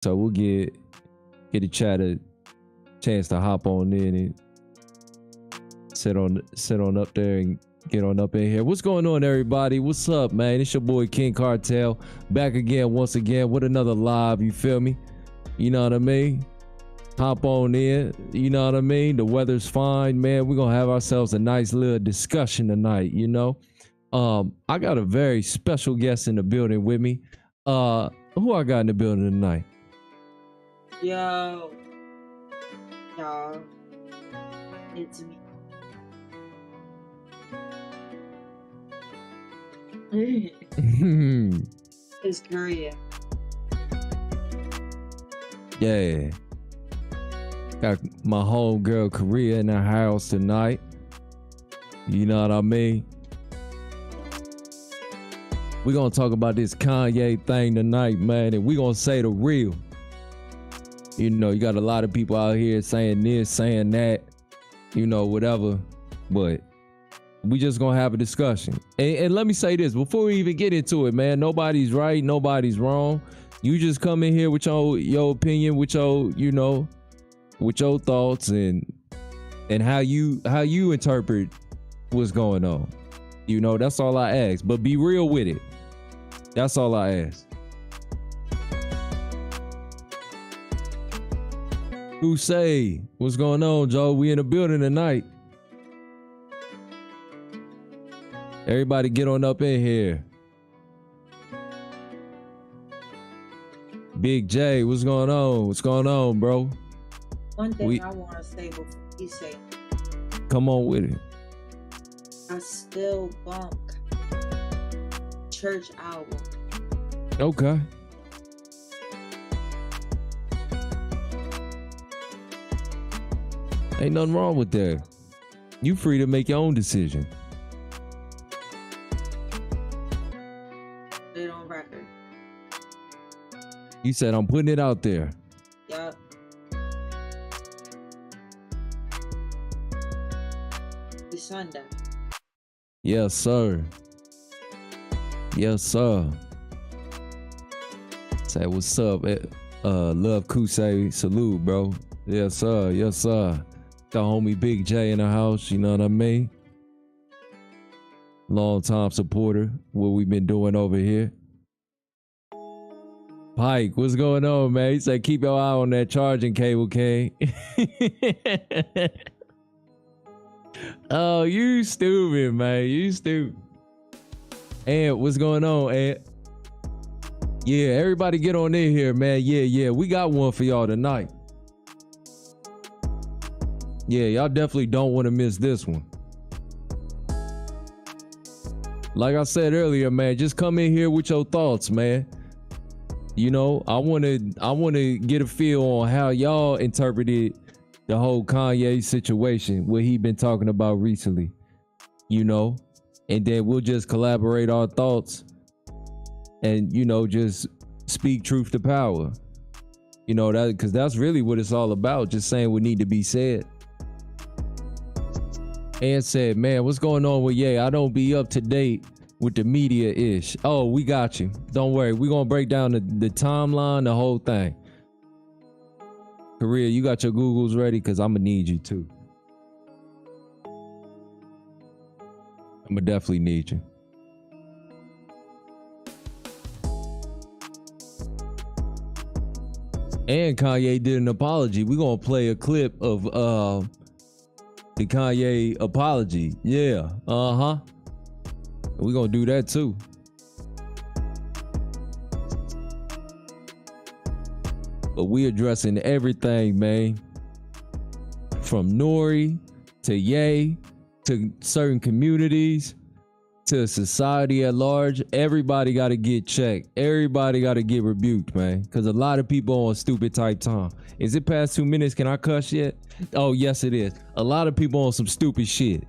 So we'll get the chat a chance to hop on in and sit on up there and get on up in here. What's going on, everybody? What's up, man? It's your boy King Cartel back again, once again with another live. You feel me? You know what I mean? Hop on in. You know what I mean? The weather's fine, man. We're gonna have ourselves a nice little discussion tonight. You know, I got a very special guest in the building with me. Who I got in the building tonight? Yo, y'all, it's me. It's Korea. Yeah. Got my homegirl Korea in the house tonight. You know what I mean? We're gonna talk about this Kanye thing tonight, man, and we're gonna say the real. You know, you got a lot of people out here saying this, saying that, you know, whatever. But we just gonna have a discussion. And let me say this before we even get into it, man. Nobody's right, nobody's wrong. You just come in here with your opinion, with your, you know, with your thoughts and how you interpret what's going on. You know, that's all I ask. But be real with it. That's all I ask. Who say? What's going on, Joe? We in the building tonight. Everybody get on up in here. Big J, what's going on? What's going on, bro? One thing I want to say before you say, come on with it. I still bunk church album. Okay. Ain't nothing wrong with that. You free to make your own decision. Put it on record. You said I'm putting it out there. Yup. It's Sunday. Yes, sir. Yes, sir. Say what's up. Love Kusei. Salute, bro. Yes, sir. Yes, sir. Got homie Big J in the house, you know what I mean? Long time supporter, what we've been doing over here. Pike, what's going on, man? He said keep your eye on that charging cable, King. Oh, you stupid, man. You stupid. And what's going on, Ed? Yeah, everybody get on in here, man. Yeah. We got one for y'all tonight. Yeah, y'all definitely don't want to miss this one. Like I said earlier, man, just come in here with your thoughts, man. You know, I want to get a feel on how y'all interpreted the whole Kanye situation, what he been talking about recently. You know, and then we'll just collaborate our thoughts and, you know, just speak truth to power. You know, that because that's really what it's all about, just saying what need to be said. And said, man, what's going on with Ye? I don't be up to date with the media ish. Oh, we got you. Don't worry. We're going to break down the timeline, the whole thing. Korea, you got your Googles ready? Because I'm going to need you too. I'm going to definitely need you. And Kanye did an apology. We're going to play a clip of the Kanye apology. Yeah. Uh-huh. We're going to do that too. But we addressing everything, man. From N.O.R.E. to Ye to certain communities to society at large. Everybody got to get checked. Everybody got to get rebuked, man. Because a lot of people on stupid type time. Is it past 2 minutes? Can I cuss yet? Oh, yes, it is. A lot of people on some stupid shit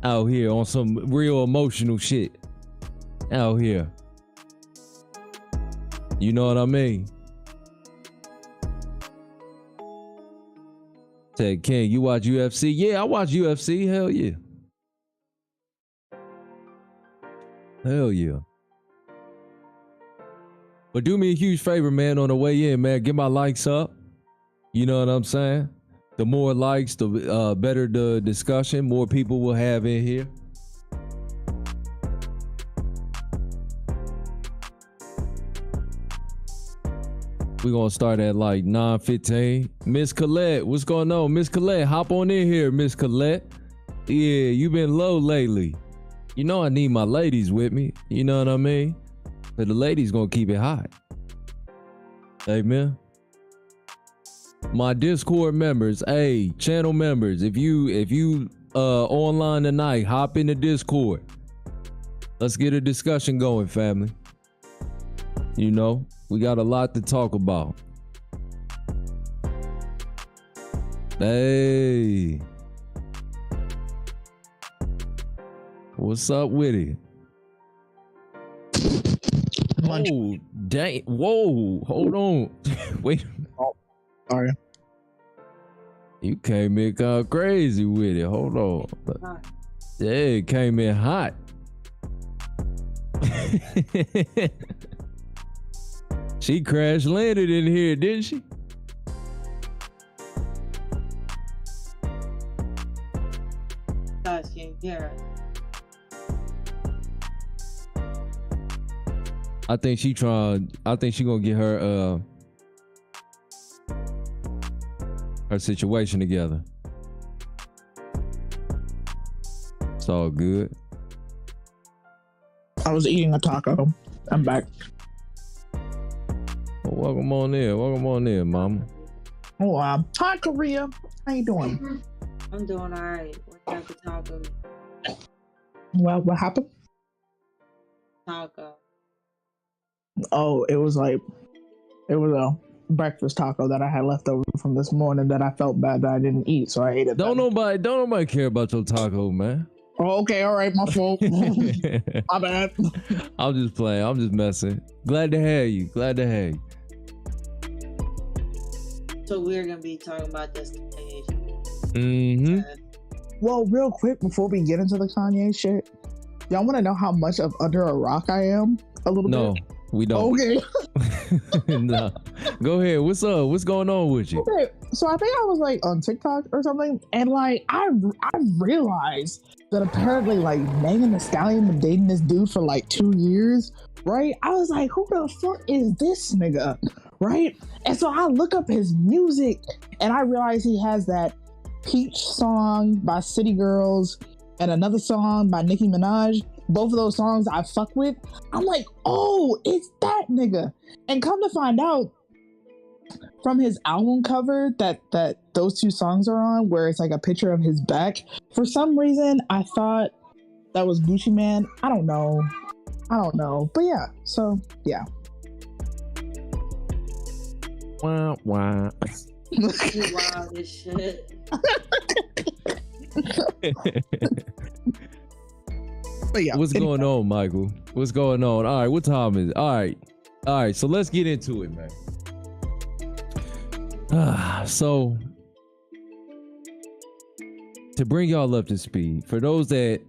out here, on some real emotional shit out here. You know what I mean? Said, Ken, you watch UFC? Yeah, I watch UFC. Hell yeah. Hell yeah. But do me a huge favor, man, on the way in, man. Get my likes up. You know what I'm saying? The more likes, the better the discussion. More people will have in here. We're going to start at like 9:15. Miss Colette, what's going on? Miss Colette, hop on in here, Miss Colette. Yeah, you been low lately. You know I need my ladies with me. You know what I mean? But the ladies going to keep it hot. Amen. My Discord members, hey, channel members, if you online tonight, hop in the Discord. Let's get a discussion going, family. You know, we got a lot to talk about. Hey. What's up with it? Oh, dang. Whoa, hold on. Wait. Oh, sorry. You came in kind of crazy with it. Hold on. Yeah, it came in hot. She crash landed in here, didn't she? Yeah. I think she gonna get her situation together. It's all good. I was eating a taco. I'm back. Well, welcome on in, mama. Oh, hi, Korea. How you doing? I'm doing all right. What type of taco? Well, what happened? Taco. Oh, it was a breakfast taco that I had left over from this morning that I felt bad that I didn't eat, so I ate it. Don't nobody care about your taco, man. Oh, okay, all right, my fault. My bad. I'm just playing. I'm just messing. Glad to have you. So we're gonna be talking about this. Mm-hmm. Well, real quick before we get into the Kanye shit, y'all want to know how much of under a rock I am? A little bit. No, we don't. Okay. No. Go ahead. What's up? What's going on with you? Okay, so I think I was like on TikTok or something, and like I realized that apparently like Megan Thee Stallion been dating this dude for like 2 years, right? I was like, who the fuck is this nigga, right? And so I look up his music, and I realize he has that Peach song by City Girls and another song by Nicki Minaj. Both of those songs I fuck with. I'm like, oh, it's that nigga. And come to find out, from his album cover that those two songs are on, where it's like a picture of his back, for some reason I thought that was Gucci Man. I don't know, but yeah, so yeah. Wah, wah. You wild as shit. But yeah, What's going on, Michael? What's going on? All right, what time is it? All right, so let's get into it, man. So to bring y'all up to speed, for those that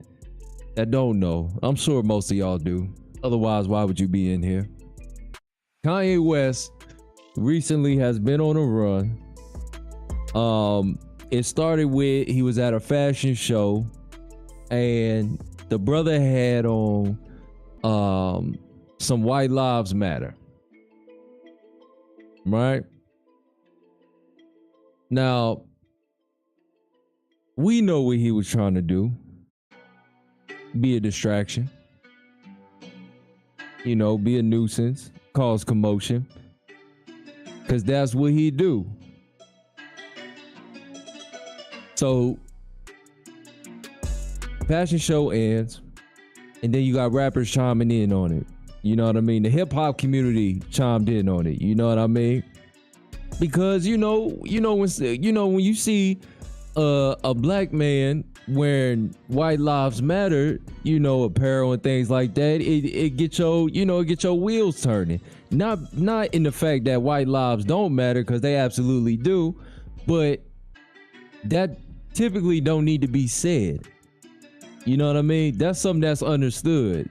don't know, I'm sure most of y'all do. Otherwise, why would you be in here? Kanye West recently has been on a run. It started with he was at a fashion show, and the brother had on some White Lives Matter, right? Now, we know what he was trying to do. Be a distraction. You know, be a nuisance, cause commotion. Because that's what he do. So, fashion show ends, and then you got rappers chiming in on it. You know what I mean? The hip hop community chimed in on it. You know what I mean? Because when you see a black man wearing White Lives Matter, apparel and things like that, it get your wheels turning. Not in the fact that white lives don't matter, because they absolutely do, but that typically don't need to be said. You know what I mean? That's something that's understood,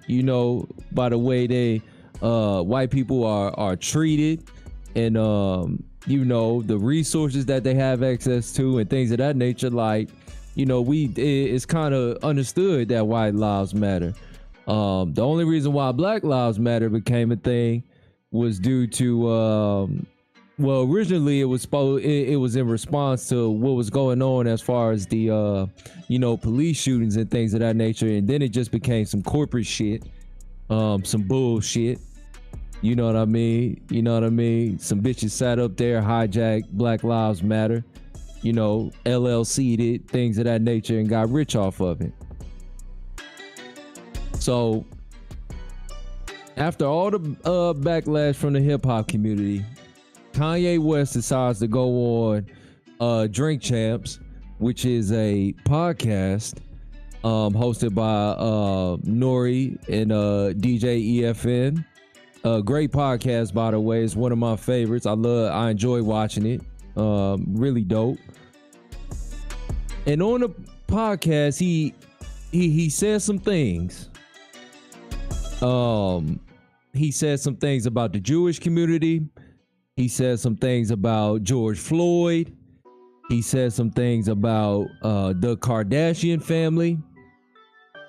by the way they white people are treated, and the resources that they have access to and things of that nature. Like, it's kind of understood that white lives matter. The only reason why Black Lives Matter became a thing was due to originally it was in response to what was going on as far as the police shootings and things of that nature, and then it just became some corporate shit, some bullshit. You know what I mean? Some bitches sat up there, hijacked Black Lives Matter, LLC'd it, things of that nature, and got rich off of it. So after all the backlash from the hip hop community, Kanye West decides to go on Drink Champs, which is a podcast hosted by N.O.R.E and DJ EFN. Great podcast, by the way. It's one of my favorites. I enjoy watching it. Really dope. And on the podcast, he said some things. He said some things about the Jewish community. He said some things about George Floyd. He said some things about the Kardashian family.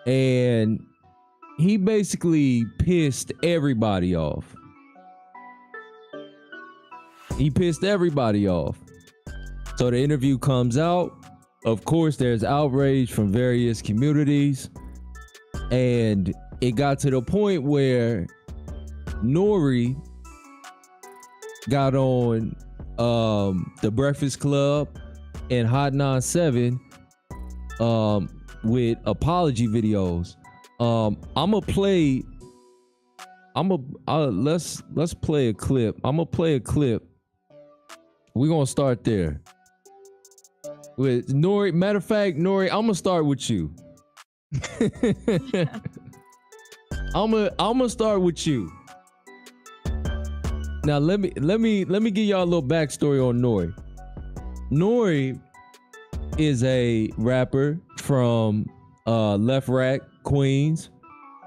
And he basically pissed everybody off. So the interview comes out. Of course, there's outrage from various communities. And it got to the point where N.O.R.E got on The Breakfast Club and Hot 97 with apology videos. Let's play a clip. I'm gonna play a clip. We're gonna start there with N.O.R.E. Matter of fact, N.O.R.E, I'm gonna start with you. I'm gonna start with you. Now let me give y'all a little backstory on N.O.R.E. N.O.R.E is a rapper from Left Rack, Queens,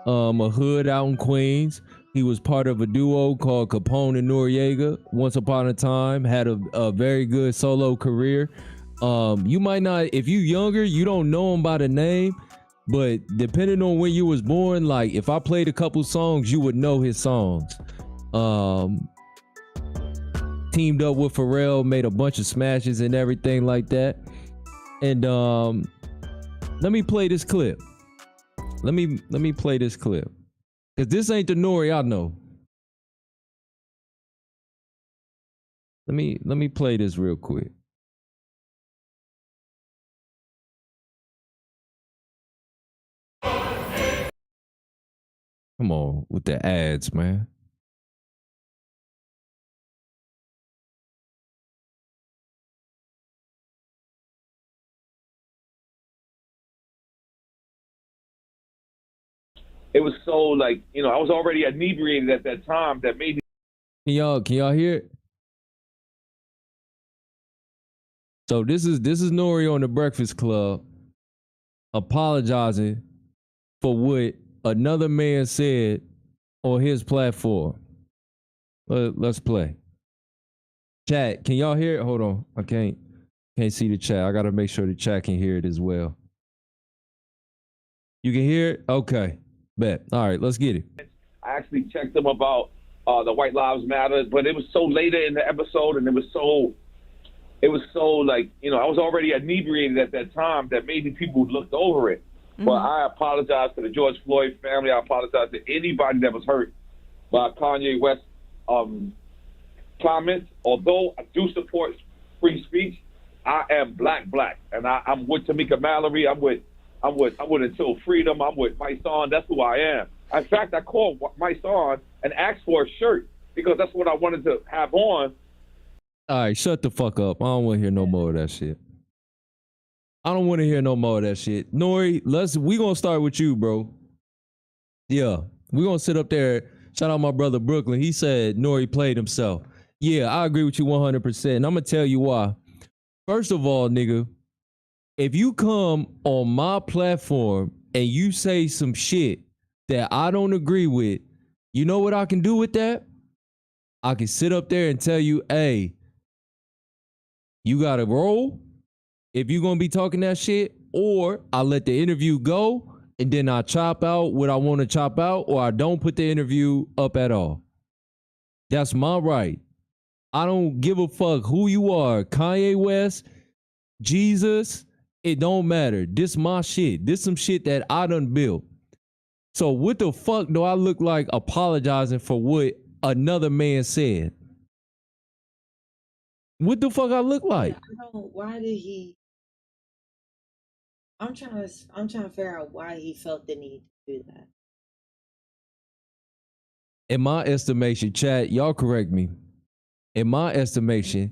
a hood out in Queens. He was part of a duo called Capone and Noriega. Once upon a time, had a very good solo career. You might not, if you younger, you don't know him by the name, but depending on when you was born, like if I played a couple songs, you would know his songs. Teamed up with Pharrell, made a bunch of smashes and everything like that. And let me play this clip. Let me play this clip. Cause this ain't the N.O.R.E I know. Let me play this real quick. Come on with the ads, man. It was so like, I was already inebriated at that time that made me. Can y'all hear it? So this is N.O.R.E on The Breakfast Club apologizing for what another man said on his platform. Let's play. Chat, can y'all hear it? Hold on. I can't see the chat. I gotta make sure the chat can hear it as well. You can hear it? Okay. Bet. All right, let's get it. I actually checked them about the White Lives Matter, but it was so later in the episode, and it was so like, I was already inebriated at that time that maybe people looked over it. Mm-hmm. But I apologize to the George Floyd family. I apologize to anybody that was hurt by Kanye West comments. Although I do support free speech, I am black, and I'm with Tamika Mallory. I'm with Until Freedom. I'm with my son. That's who I am. In fact, I called my son and asked for a shirt because that's what I wanted to have on. All right, shut the fuck up. I don't want to hear no more of that shit. I don't want to hear no more of that shit. N.O.R.E, we gonna start with you, bro. Yeah, we gonna sit up there. Shout out my brother Brooklyn. He said N.O.R.E played himself. Yeah, I agree with you 100%. And I'm gonna tell you why. First of all, nigga, if you come on my platform and you say some shit that I don't agree with, You know what I can do with that? I can sit up there and tell you, hey, you got to roll if you're going to be talking that shit, or I let the interview go and then I chop out what I want to chop out, or I don't put the interview up at all. That's my right. I don't give a fuck who you are. Kanye West, Jesus, it don't matter. This my shit. This some shit that I done built. So what the fuck do I look like apologizing for what another man said? What the fuck I look like? Why did he? I'm trying to figure out why he felt the need to do that. In my estimation, chat, y'all correct me. In my estimation,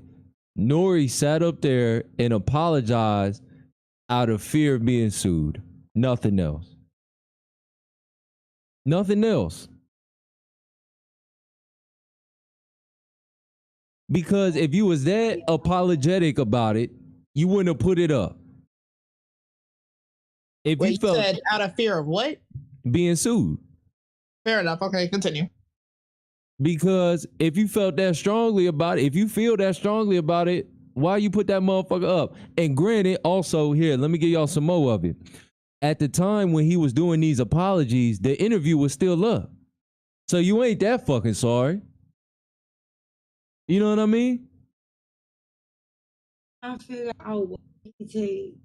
N.O.R.E sat up there and apologized out of fear of being sued. Nothing else. Nothing else. Because if you was that apologetic about it, you wouldn't have put it up. If Wait, you felt said out of fear of what? being sued. Fair enough. Okay, continue. Because if you felt that strongly about it, if you feel that strongly about it, why you put that motherfucker up? And granted, also here, let me give y'all some more of it. At the time when he was doing these apologies, the interview was still up. So you ain't that fucking sorry. You know what I mean? I figure out why he take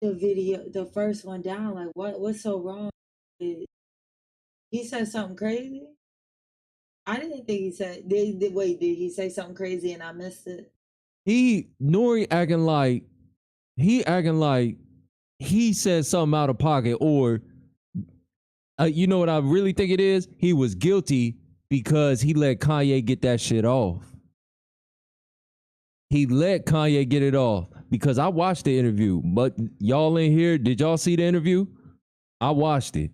the video, the first one down. Like, what's so wrong? He said something crazy. I didn't think he said. Wait, did he say something crazy and I missed it? N.O.R.E acting like he said something out of pocket, or you know what I really think it is? He was guilty because he let Kanye get that shit off. He let Kanye get it off because I watched the interview. But y'all in here, did y'all see the interview? I watched it.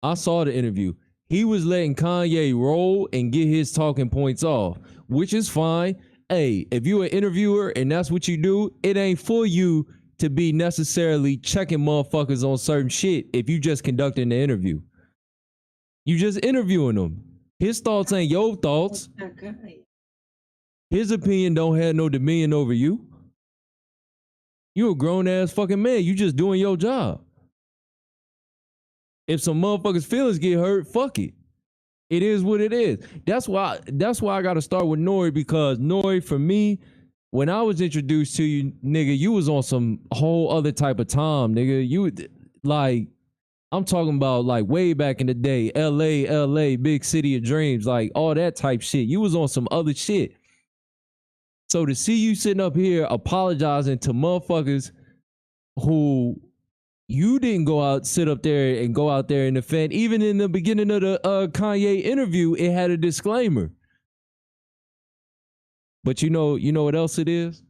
I saw the interview. He was letting Kanye roll and get his talking points off, which is fine. Hey, if you're an interviewer and that's what you do, it ain't for you to be necessarily checking motherfuckers on certain shit if you just conducting the interview. You just interviewing them. His thoughts ain't your thoughts. His opinion don't have no dominion over you. You a grown ass fucking man. You just doing your job. If some motherfuckers' feelings get hurt, fuck it. It is what it is. That's why I gotta start with N.O.R.E, because N.O.R.E, for me, when I was introduced to you, nigga, you was on some whole other type of time, nigga. You like, I'm talking about like way back in the day, LA, big city of dreams, like all that type shit. You was on some other shit. So to see you sitting up here apologizing to motherfuckers who you didn't sit up there and go out there and defend. Even in the beginning of the Kanye interview, it had a disclaimer. But you know what else it is?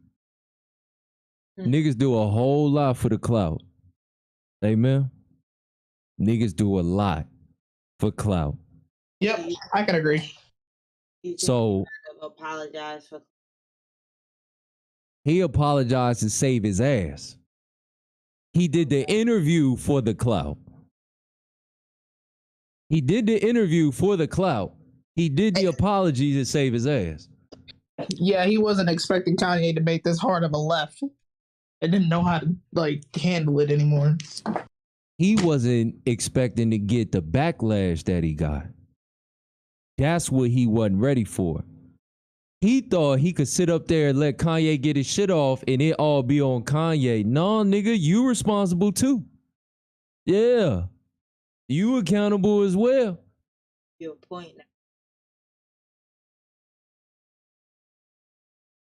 Niggas do a whole lot for the clout. Amen. Niggas do a lot for clout. Yep, I can agree. So apologize for. He apologized to save his ass. He did the interview for the clout. He did the interview for the clout. He did the apology to save his ass. Yeah, he wasn't expecting Kanye to make this hard of a left. I didn't know how to like handle it anymore. He wasn't expecting to get the backlash that he got. That's what he wasn't ready for. He thought he could sit up there and let Kanye get his shit off and it all be on Kanye. Nah, nigga, you responsible too. Yeah. You accountable as well. Your point now.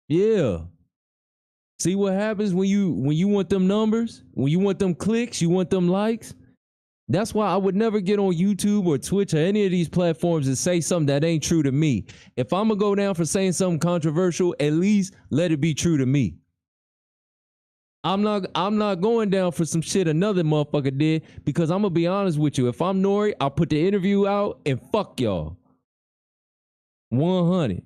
Yeah. See what happens when you want them numbers, when you want them clicks, you want them likes. That's why I would never get on YouTube or Twitch or any of these platforms and say something that ain't true to me. If I'm gonna go down for saying something controversial, at least let it be true to me. I'm not going down for some shit another motherfucker did, because I'm gonna be honest with you. If I'm N.O.R.E, I'll put the interview out and fuck y'all. 100.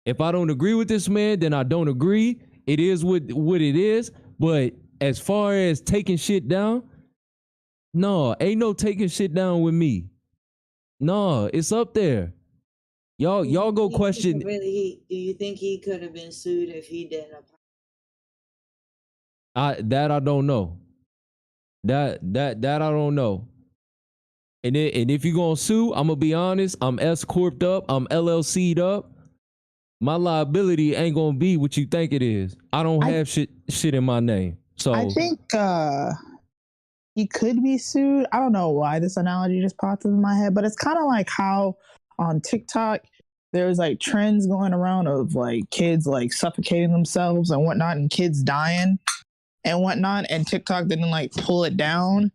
If I don't agree with this man, then I don't agree. It is what it is. But as far as taking shit down, no, ain't no taking shit down with me. No, it's up there. Y'all go question. Do you think he could have been sued if he didn't apologize? I don't know. That I don't know. And if you gonna sue, I'm gonna be honest. I'm S corped up. I'm LLC'd up. My liability ain't gonna be what you think it is. I don't have shit in my name. So I think he could be sued. I don't know why this analogy just popped into my head, but it's kind of like how on TikTok there's like trends going around of like kids like suffocating themselves and whatnot, and kids dying and whatnot, and TikTok didn't like pull it down,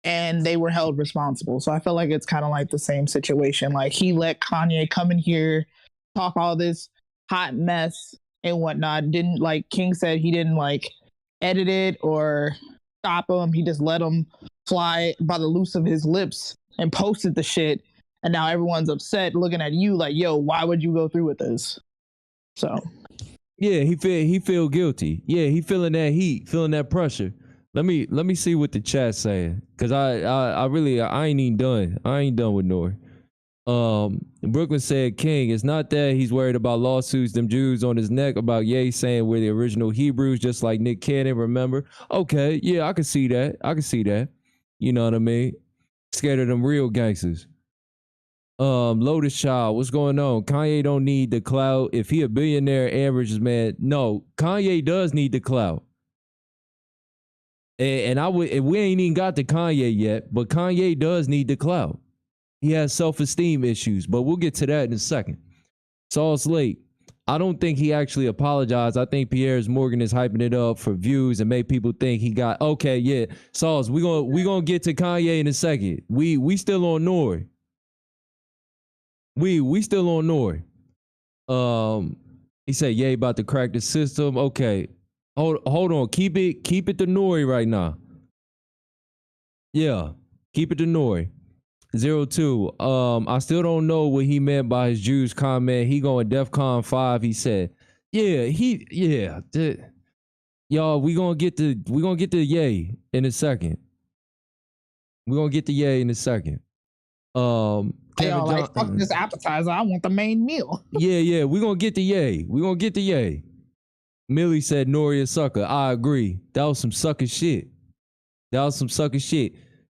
and they were held responsible. So I feel like it's kind of like the same situation. Like he let Kanye come in here, talk all this hot mess and whatnot. Didn't, like King said, he didn't like edit it or stop him. He just let him fly by the loose of his lips and posted the shit. And now everyone's upset looking at you like, yo, why would you go through with this? So yeah, he feel guilty. Yeah, he feeling that heat, feeling that pressure. Let me see what the chat's saying, cause I really ain't even done. I ain't done with N.O.R.E. Brooklyn said, King, it's not that he's worried about lawsuits, them Jews on his neck about Ye saying we're the original Hebrews, just like Nick Cannon, remember? Okay, yeah, I can see that. You know what I mean? Scared of them real gangsters. Lotus Child, what's going on? Kanye don't need the clout. If he a billionaire averages, man, no, Kanye does need the clout. And we ain't even got to Kanye yet, but Kanye does need the clout. He has self-esteem issues, but we'll get to that in a second. Sauce Lake, I don't think he actually apologized. I think Piers Morgan is hyping it up for views and make people think he got, okay, yeah. Sauce, we gonna get to Kanye in a second. We still on N.O.R.E. We still on N.O.R.E. He said, "Yay, about to crack the system." Okay, hold on. Keep it to N.O.R.E. right now. Yeah, keep it to N.O.R.E. 02. I still don't know what he meant by his Jews comment. He going DEFCON 5. He said, "Yeah, y'all. We gonna get to Yay in a second. We gonna get to Yay in a second." yo, like, fuck this appetizer. I want the main meal. yeah. We gonna get to Yay. Millie said N.O.R.E. a sucker. I agree. That was some sucker shit.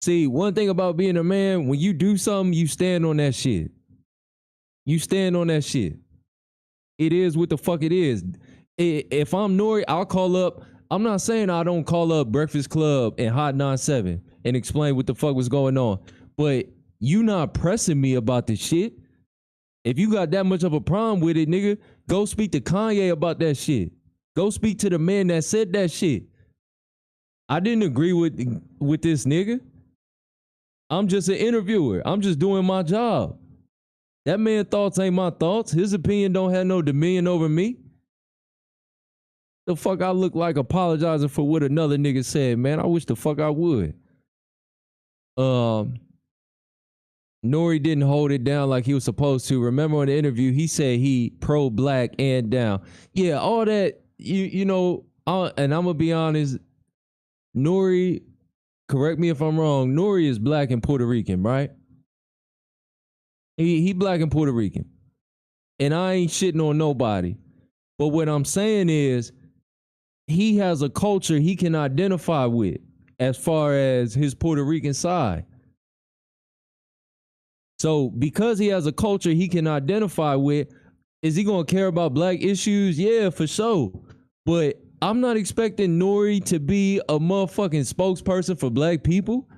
See, one thing about being a man, when you do something, you stand on that shit. It is what the fuck it is. If I'm N.O.R.E., I'll call up. I'm not saying I don't call up Breakfast Club and Hot 97 and explain what the fuck was going on, but you not pressing me about this shit. If you got that much of a problem with it, nigga, go speak to Kanye about that shit. Go speak to the man that said that shit. I didn't agree with this nigga. I'm just an interviewer. I'm just doing my job. That man's thoughts ain't my thoughts. His opinion don't have no dominion over me. The fuck I look like apologizing for what another nigga said, man. I wish the fuck I would. N.O.R.E. didn't hold it down like he was supposed to. Remember on the interview, he said he pro-black and down. Yeah, all that, you know, and I'm going to be honest, N.O.R.E., correct me if I'm wrong, N.O.R.E. is black and Puerto Rican, right? He black and Puerto Rican. And I ain't shitting on nobody. But what I'm saying is, he has a culture he can identify with as far as his Puerto Rican side. So because he has a culture he can identify with, is he going to care about black issues? Yeah, for sure. But I'm not expecting N.O.R.E. to be a motherfucking spokesperson for black people.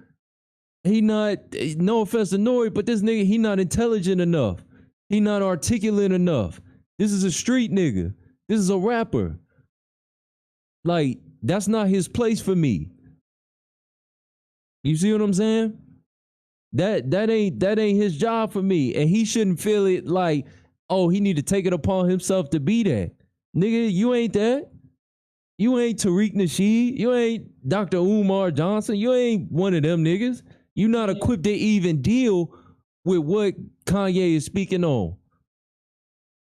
He not, no offense to N.O.R.E., but this nigga, he not intelligent enough. He not articulate enough. This is a street nigga. This is a rapper. Like, that's not his place for me. You see what I'm saying? That ain't his job for me. And he shouldn't feel it like, oh, he need to take it upon himself to be that. Nigga, you ain't that. You ain't Tariq Nasheed. You ain't Dr. Umar Johnson. You ain't one of them niggas. You not equipped to even deal with what Kanye is speaking on.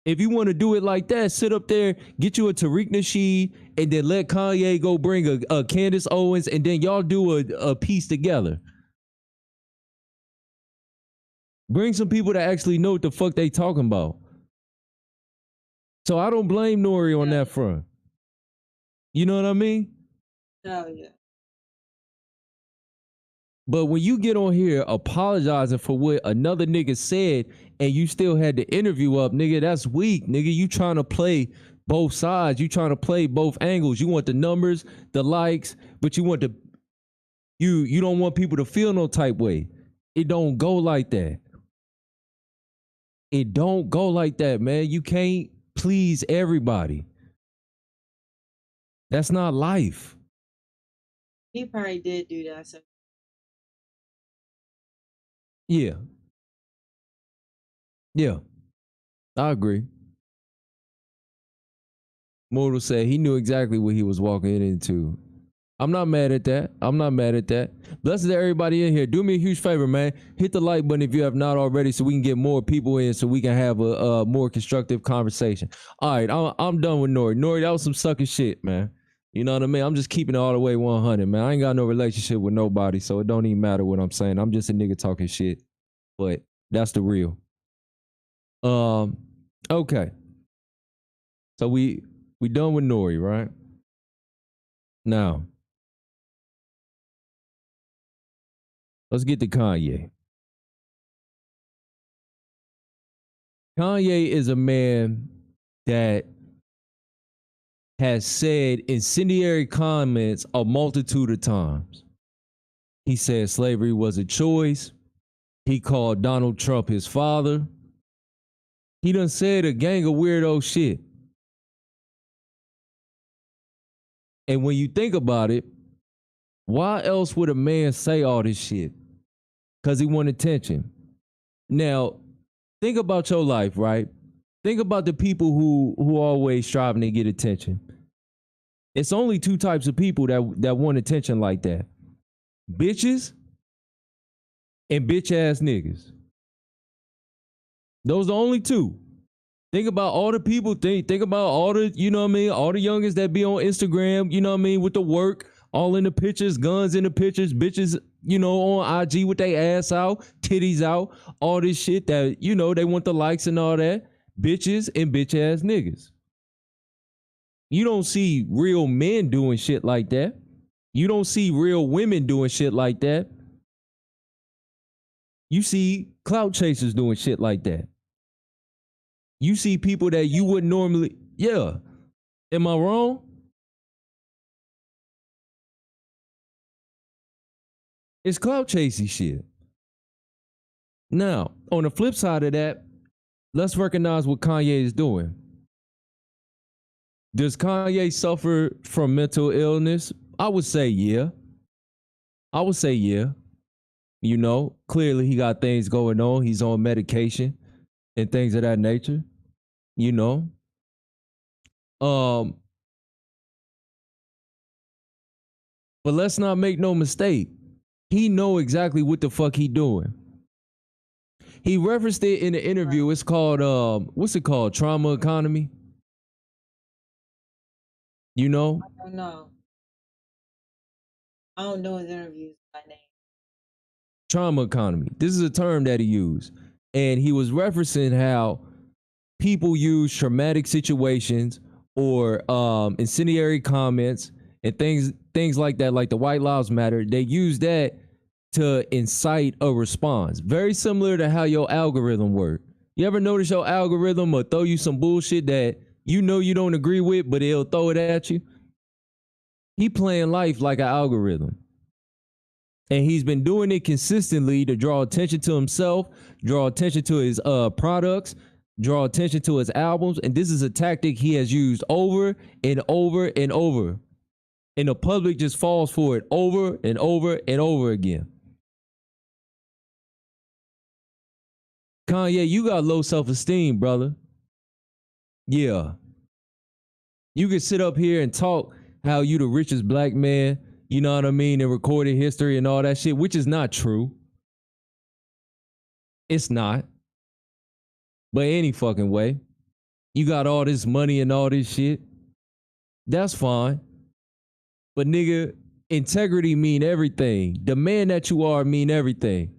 If you want to do it like that, sit up there, get you a Tariq Nasheed, and then let Kanye go bring a Candace Owens, and then y'all do a piece together. Bring some people that actually know what the fuck they talking about. So I don't blame N.O.R.E on that front. You know what I mean? Hell yeah. But when you get on here apologizing for what another nigga said and you still had the interview up, nigga, that's weak. Nigga, you trying to play both sides. You trying to play both angles. You want the numbers, the likes, but you want you don't want people to feel no type way. It don't go like that. It don't go like that, man. You can't please everybody. That's not life. He probably did do that. So Yeah. Yeah. I agree. Mortal said he knew exactly what he was walking into. I'm not mad at that. I'm not mad at that. Blessings to everybody in here. Do me a huge favor, man. Hit the like button if you have not already so we can get more people in so we can have a more constructive conversation. All right, I'm done with N.O.R.E. N.O.R.E, that was some sucker shit, man. You know what I mean? I'm just keeping it all the way 100, man. I ain't got no relationship with nobody, so it don't even matter what I'm saying. I'm just a nigga talking shit. But that's the real. Okay. So we done with N.O.R.E, right? Now, let's get to Kanye. Kanye is a man that has said incendiary comments a multitude of times. He said slavery was a choice. He called Donald Trump his father. He done said a gang of weirdo shit. And when you think about it, why else would a man say all this shit? Because he want attention. Now, think about your life, right? Think about the people who always striving to get attention. It's only two types of people that want attention like that. Bitches and bitch ass niggas. Those are the only two. Think about all the people, think about all the, you know what I mean, all the youngins that be on Instagram, you know what I mean, with the work, all in the pictures, guns in the pictures, bitches, you know, on IG with their ass out, titties out, all this shit that, you know, they want the likes and all that. Bitches and bitch ass niggas. You don't see real men doing shit like that. You don't see real women doing shit like that. You see clout chasers doing shit like that. You see people that you wouldn't normally, yeah. Am I wrong? It's clout chasing shit. Now, on the flip side of that, let's recognize what Kanye is doing. Does Kanye suffer from mental illness? I would say yeah. I would say yeah. You know, clearly he got things going on. He's on medication and things of that nature. You know. But let's not make no mistake. He know exactly what the fuck he doing. He referenced it in the interview. It's called what's it called? Trauma economy. You know? I don't know. I don't know his interviews by name. Trauma economy. This is a term that he used. And he was referencing how people use traumatic situations or incendiary comments and things like that, like the White Lives Matter. They use that to incite a response. Very similar to how your algorithm works. You ever notice your algorithm will throw you some bullshit that you know you don't agree with, but it'll throw it at you? He playing life like an algorithm. And he's been doing it consistently to draw attention to himself, draw attention to his products, draw attention to his albums. And this is a tactic he has used over and over and over. And the public just falls for it over and over and over again. Kanye, you got low self-esteem, brother. Yeah. You can sit up here and talk how you the richest black man, you know what I mean, in recorded history and all that shit, which is not true. It's not. But any fucking way. You got all this money and all this shit. That's fine. But nigga, integrity mean everything. The man that you are mean everything.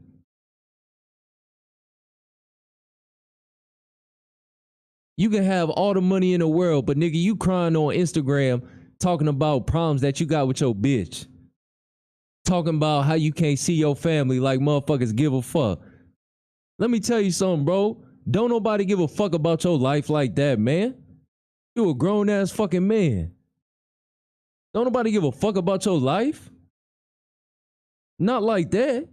You can have all the money in the world, but nigga, you crying on Instagram talking about problems that you got with your bitch. Talking about how you can't see your family like motherfuckers give a fuck. Let me tell you something, bro. Don't nobody give a fuck about your life like that, man. You a grown ass fucking man. Don't nobody give a fuck about your life. Not like that.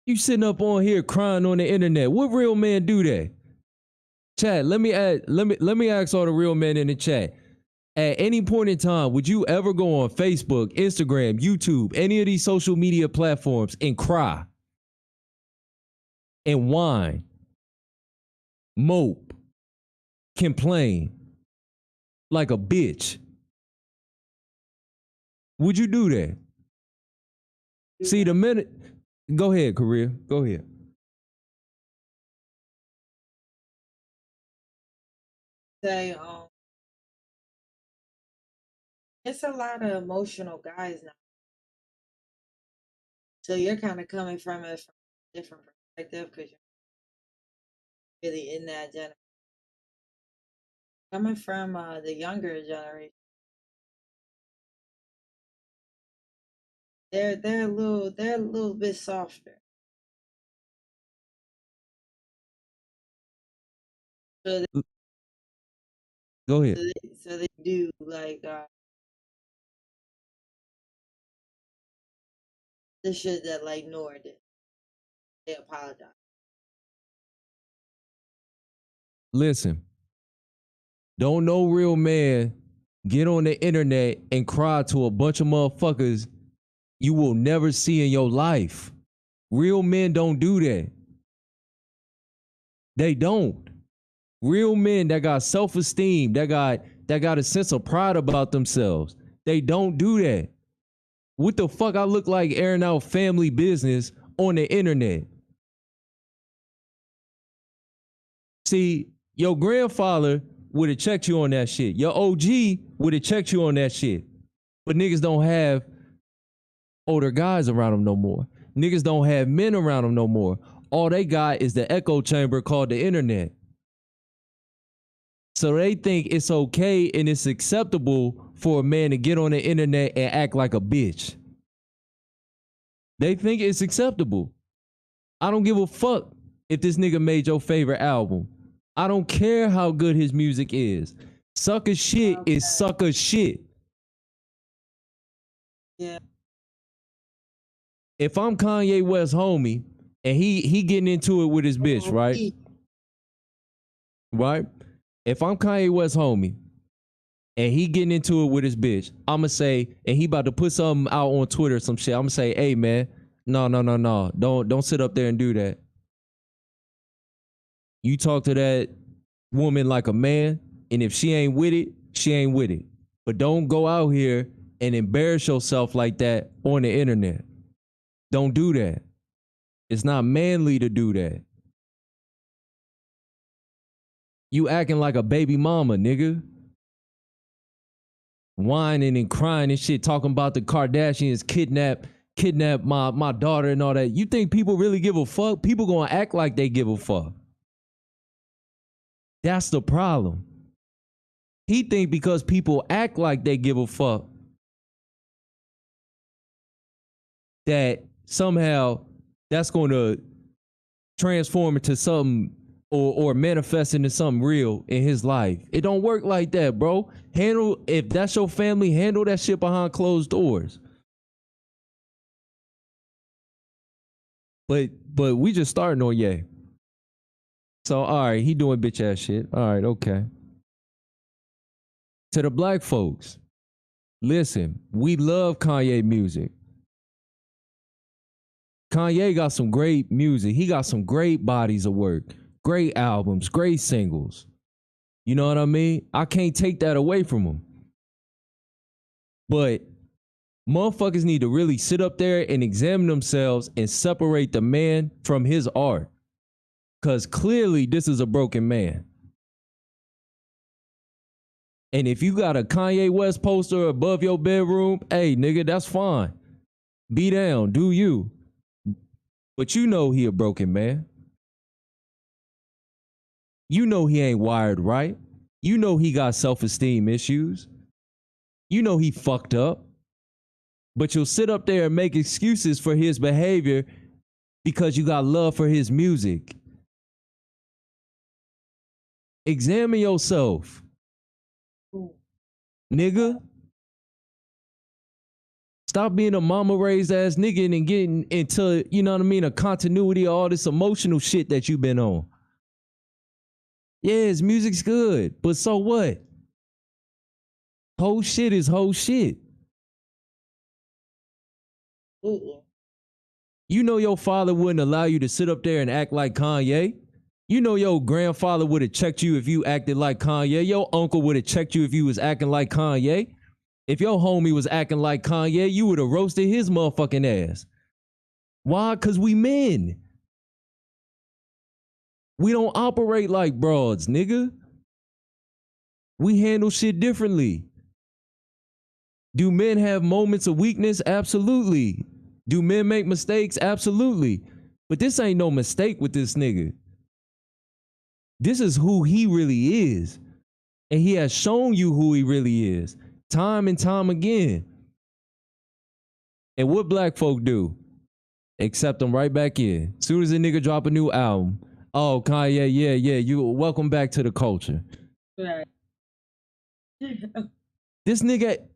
You sitting up on here crying on the internet. What real man do that? Chat, let me ask all the real men in the chat. At any point in time, would you ever go on Facebook, Instagram, YouTube, any of these social media platforms and cry and whine, mope, complain like a bitch? Would you do that? See, the minute, go ahead, Korea, go ahead. Say, it's a lot of emotional guys now. So you're kind of coming from it from a different perspective because you're really in that generation. Coming from the younger generation, they're a little bit softer. So Go ahead. they do like the shit that like N.O.R.E did. They apologize. Listen, don't no real man get on the internet and cry to a bunch of motherfuckers you will never see in your life. Real men don't do that. They don't. Real men that got self-esteem, that got a sense of pride about themselves, they don't do that. What the fuck I look like airing out family business on the internet? See, your grandfather would have checked you on that shit. Your OG would have checked you on that shit. But niggas don't have older guys around them no more. Niggas don't have men around them no more. All they got is the echo chamber called the internet. So they think it's okay and it's acceptable for a man to get on the internet and act like a bitch. They think it's acceptable. I don't give a fuck if this nigga made your favorite album. I don't care how good his music is. Sucker shit is sucker shit. Yeah. If I'm Kanye West homie and he getting into it with his bitch, right? Right? If I'm Kanye West homie and he getting into it with his bitch, I'ma say, and he about to put something out on Twitter or some shit, I'ma say, hey man, no. Don't sit up there and do that. You talk to that woman like a man, and if she ain't with it, she ain't with it. But don't go out here and embarrass yourself like that on the internet. Don't do that. It's not manly to do that. You acting like a baby mama, nigga. Whining and crying and shit, talking about the Kardashians kidnap my daughter and all that. You think people really give a fuck? People gonna act like they give a fuck. That's the problem. He think because people act like they give a fuck that somehow that's going to transform into something or manifest into something real in his life. It don't work like that, bro. If that's your family, handle that shit behind closed doors. But we just starting on Ye. So all right, he doing bitch ass shit. All right, okay. To the black folks, listen, we love Kanye music. Kanye got some great music. He got some great bodies of work, great albums, great singles. You know what I mean? I can't take that away from him. But motherfuckers need to really sit up there and examine themselves and separate the man from his art. Because clearly this is a broken man. And if you got a Kanye West poster above your bedroom, hey, nigga, that's fine. Be down, do you. But you know he a broken man. You know he ain't wired right. You know he got self-esteem issues. You know he fucked up. But you'll sit up there and make excuses for his behavior because you got love for his music. Examine yourself, nigga. Stop being a mama raised ass nigga and getting into, you know what I mean, a continuity of all this emotional shit that you've been on. Yeah, his music's good, but so what? Whole shit is whole shit. You know your father wouldn't allow you to sit up there and act like Kanye. You know your grandfather would have checked you if you acted like Kanye. Your uncle would have checked you if you was acting like Kanye. If your homie was acting like Kanye, you would have roasted his motherfucking ass. Why? Because we men. We don't operate like broads, nigga. We handle shit differently. Do men have moments of weakness? Absolutely. Do men make mistakes? Absolutely. But this ain't no mistake with this nigga. This is who he really is. And he has shown you who he really is. Time and time again. And what black folk do? Accept them right back in. Soon as a nigga drop a new album. Oh, Kanye, yeah, you welcome back to the culture. Right. This nigga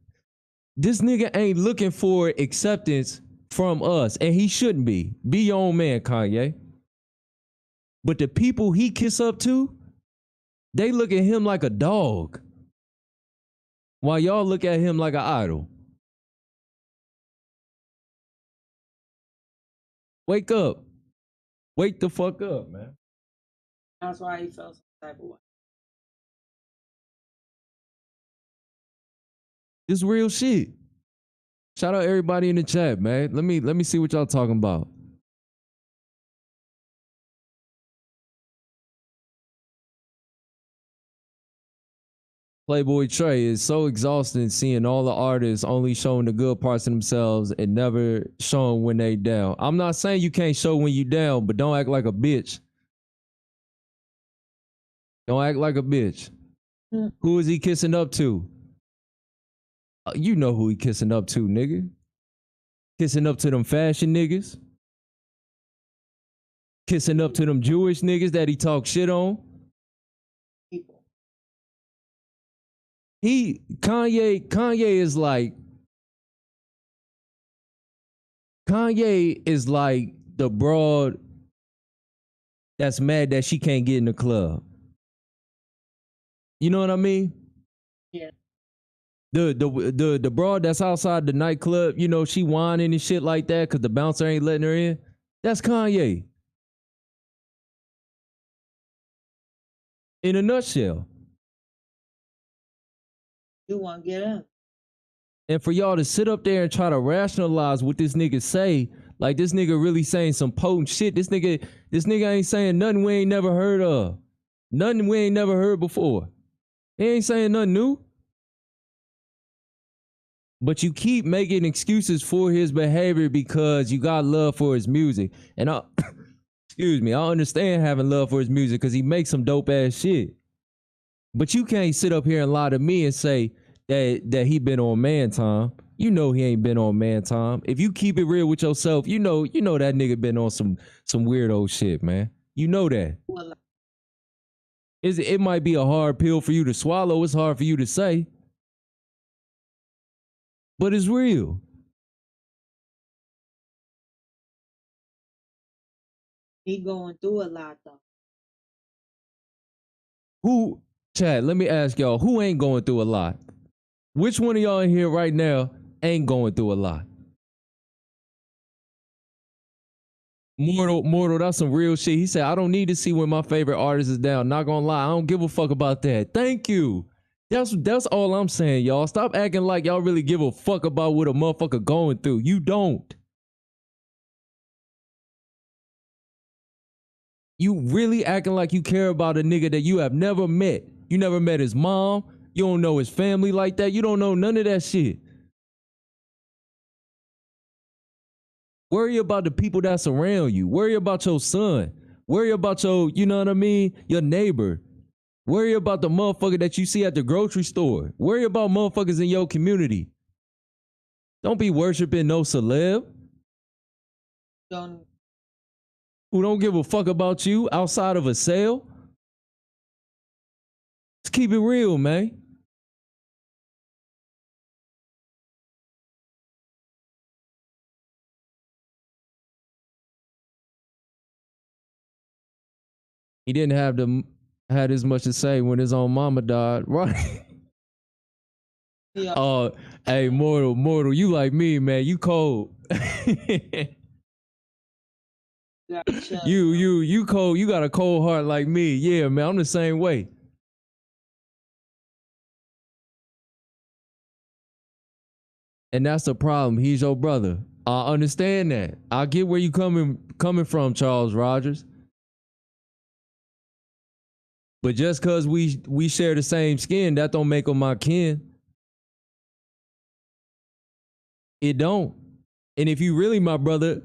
ain't looking for acceptance from us, and he shouldn't be. Be your own man, Kanye. But the people he kiss up to, they look at him like a dog, while y'all look at him like an idol. Wake up. Wake the fuck up, man. That's why he felt some type of way. This real shit. Shout out everybody in the chat, man. Let me see what y'all talking about. Playboy Trey is so exhausting seeing all the artists only showing the good parts of themselves and never showing when they down. I'm not saying you can't show when you down, but don't act like a bitch. Don't act like a bitch. Who is he kissing up to? You know who he kissing up to, nigga. Kissing up to them fashion niggas. Kissing up to them Jewish niggas that he talk shit on. Kanye is like the broad that's mad that she can't get in the club. You know what I mean? Yeah. The broad that's outside the nightclub, you know, she whining and shit like that because the bouncer ain't letting her in. That's Kanye. In a nutshell. You want to get up. And for y'all to sit up there and try to rationalize what this nigga say, like this nigga really saying some potent shit. This nigga ain't saying nothing we ain't never heard of. Nothing we ain't never heard before. He ain't saying nothing new. But you keep making excuses for his behavior because you got love for his music. And excuse me, I understand having love for his music because he makes some dope ass shit. But you can't sit up here and lie to me and say that he been on man time. You know he ain't been on man time. If you keep it real with yourself, you know that nigga been on some weirdo shit, man. You know that. It might be a hard pill for you to swallow. It's hard for you to say. But it's real. He going through a lot though. Who, Chad, let me ask y'all, who ain't going through a lot? Which one of y'all in here right now ain't going through a lot? Mortal, that's some real shit. He said, I don't need to see when my favorite artist is down. Not gonna lie, I don't give a fuck about that. Thank you. That's all I'm saying, y'all. Stop acting like y'all really give a fuck about what a motherfucker going through. You don't. You really acting like you care about a nigga that you have never met. You never met his mom. You don't know his family like that. You don't know none of that shit. Worry about the people that's around you. Worry about your son. Worry about your, you know what I mean, your neighbor. Worry about the motherfucker that you see at the grocery store. Worry about motherfuckers in your community. Don't be worshiping no celeb Don't. who don't give a fuck about you outside of a sale. Let's keep it real, man. He didn't have had as much to say when his own mama died, right? Yeah. Hey, mortal, you like me, man. You cold. Gotcha. You cold. You got a cold heart like me. Yeah, man. I'm the same way. And that's the problem. He's your brother. I understand that. I get where you coming from, Charles Rogers. But just cause we share the same skin, that don't make him my kin. It don't. And if you really my brother,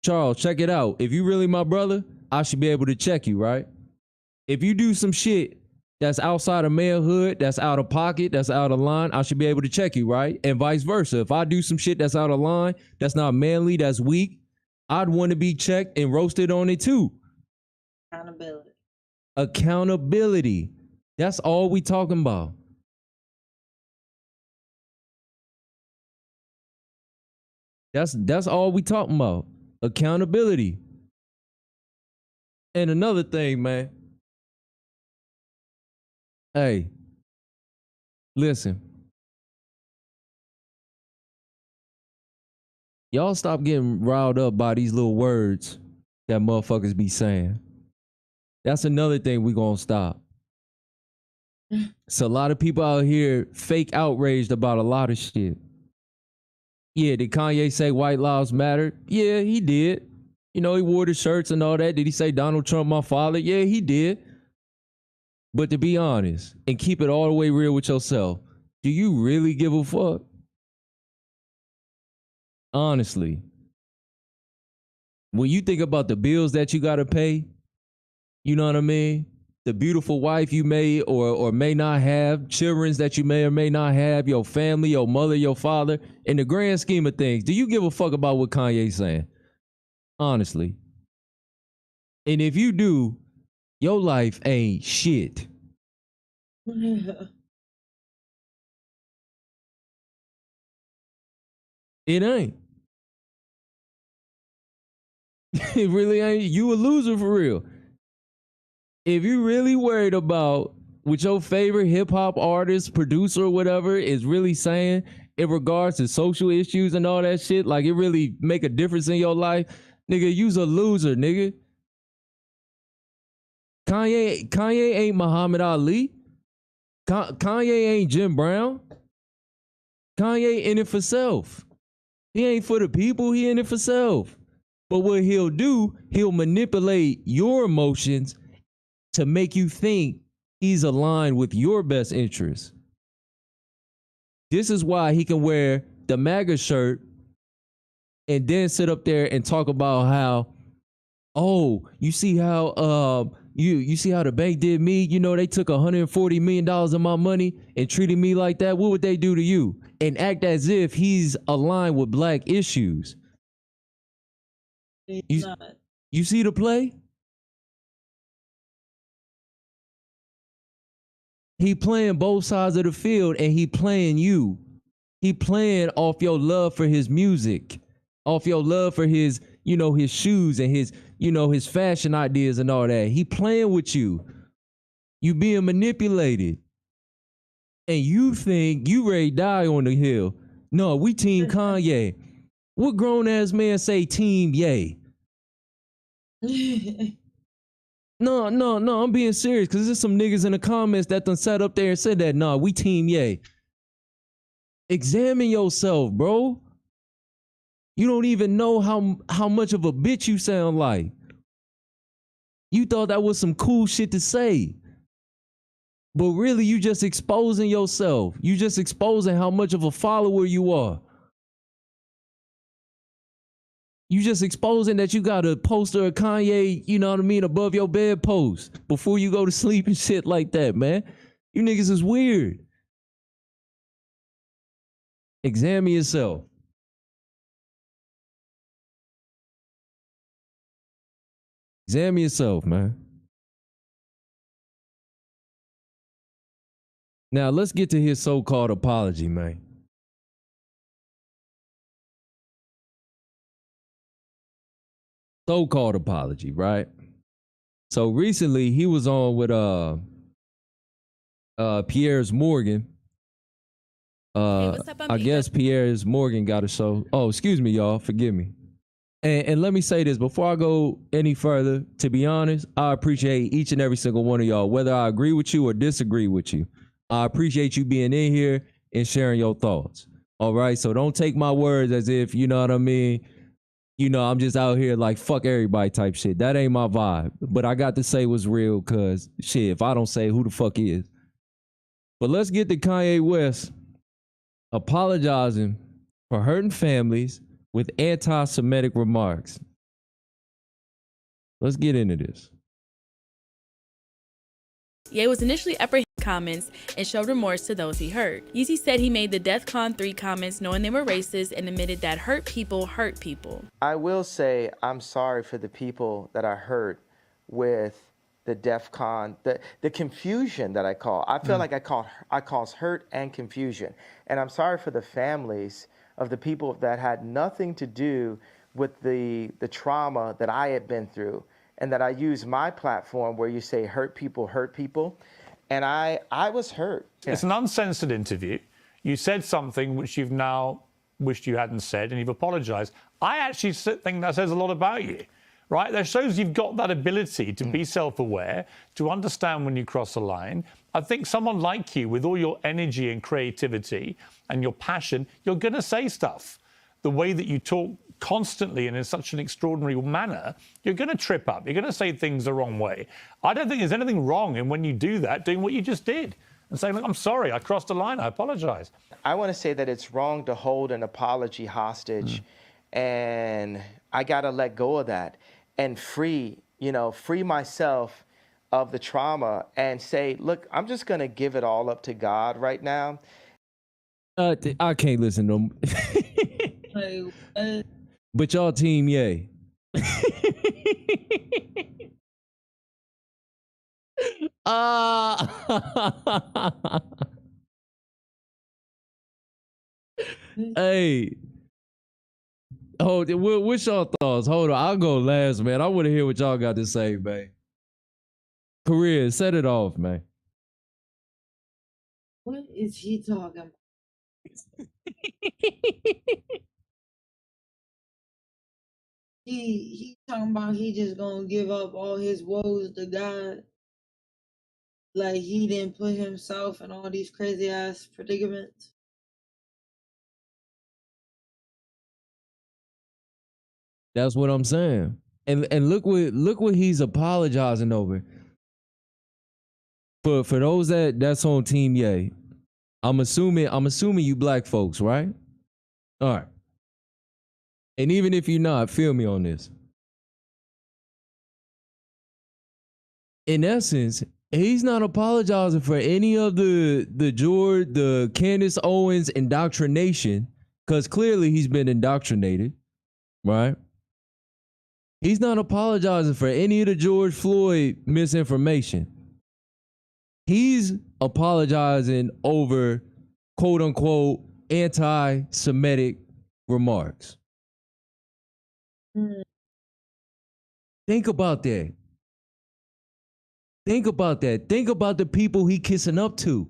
Charles, check it out. If you really my brother, I should be able to check you, right? If you do some shit that's outside of manhood, that's out of pocket, that's out of line, I should be able to check you, right? And vice versa. If I do some shit that's out of line, that's not manly, that's weak, I'd want to be checked and roasted on it too. Accountability. Accountability. That's all we talking about. That's all we talking about. Accountability. And another thing, man. Hey, listen. Y'all stop getting riled up by these little words that motherfuckers be saying. That's another thing we gonna stop. So a lot of people out here fake outraged about a lot of shit. Yeah, did Kanye say white lives matter? Yeah, he did. You know, he wore the shirts and all that. Did he say Donald Trump my father? Yeah, he did. But to be honest and keep it all the way real with yourself, do you really give a fuck? Honestly. When you think about the bills that you gotta pay, you know what I mean? The beautiful wife you may or may not have, children that you may or may not have, your family, your mother, your father. In the grand scheme of things, do you give a fuck about what Kanye's saying? Honestly. And if you do, your life ain't shit. It ain't. It really ain't. You a loser for real. If you really worried about what your favorite hip hop artist, producer, or whatever is really saying in regards to social issues and all that shit, like it really make a difference in your life, nigga, you's a loser, nigga. Kanye ain't Muhammad Ali. Kanye ain't Jim Brown. Kanye in it for self. He ain't for the people, he in it for self. But what he'll do, he'll manipulate your emotions to make you think he's aligned with your best interests. This is why he can wear the MAGA shirt and then sit up there and talk about how, oh, you see how you see how the bank did me? You know, they took $140 million of my money and treated me like that. What would they do to you? And act as if he's aligned with black issues. You see the play? He playing both sides of the field and he playing you. He playing off your love for his music, off your love for his, you know, his shoes and his, you know, his fashion ideas and all that. He playing with you. You being manipulated. And you think you ready to die on the hill. No, we team Kanye. What grown ass man say team Ye? No, I'm being serious because there's some niggas in the comments that done sat up there and said that, nah, we team Ye. Examine yourself, bro. You don't even know how much of a bitch you sound like. You thought that was some cool shit to say. But really, you just exposing yourself. You just exposing how much of a follower you are. You just exposing that you got a poster of Kanye, you know what I mean, above your bedpost before you go to sleep and shit like that, man. You niggas is weird. Examine yourself. Examine yourself, man. Now let's get to his so-called apology, man. So-called apology, right? So recently he was on with Piers Morgan. I guess Piers Morgan got a show. Oh, excuse me, y'all. Forgive me. And let me say this before I go any further. To be honest, I appreciate each and every single one of y'all, whether I agree with you or disagree with you. I appreciate you being in here and sharing your thoughts. All right. So don't take my words as if, you know what I mean, you know, I'm just out here like fuck everybody type shit. That ain't my vibe. But I got to say what's real because shit, if I don't say, who the fuck is? But let's get to Kanye West apologizing for hurting families with anti-Semitic remarks. Let's get into this. Ye was initially apprehended comments and showed remorse to those he hurt. Yeezy said he made the DEFCON 3 comments knowing they were racist and admitted that hurt people hurt people. I will say I'm sorry for the people that I hurt with the DEFCON, the confusion that I call. I feel like I cause hurt and confusion. And I'm sorry for the families of the people that had nothing to do with the trauma that I had been through, and that I use my platform where you say hurt people, and I was hurt. Yeah. It's an uncensored interview. You said something which you've now wished you hadn't said, and you've apologized. I actually think that says a lot about you, right? That shows you've got that ability to be self-aware, to understand when you cross a line. I think someone like you, with all your energy and creativity and your passion, you're going to say stuff. The way that you talk constantly and in such an extraordinary manner, you're going to trip up. You're going to say things the wrong way. I don't think there's anything wrong in when you do that, doing what you just did and saying, look, I'm sorry, I crossed a line, I apologize. I want to say that it's wrong to hold an apology hostage, and I got to let go of that and free myself of the trauma and say, look, I'm just going to give it all up to God right now. I can't listen to them. But y'all team Ye. Hey. What's y'all thoughts? Hold on, I'll go last, man. I want to hear what y'all got to say, man. Korea, set it off, man. What is he talking about? He talking about he just gonna give up all his woes to God. Like he didn't put himself in all these crazy ass predicaments. That's what I'm saying. And look what he's apologizing over. For those that's on Team Ye, I'm assuming you black folks, right? All right. And even if you're not, feel me on this. In essence, he's not apologizing for any of the Candace Owens indoctrination, because clearly he's been indoctrinated, right? He's not apologizing for any of the George Floyd misinformation. He's apologizing over quote unquote anti-Semitic remarks. Think about that. Think about that. Think about the people he kissing up to.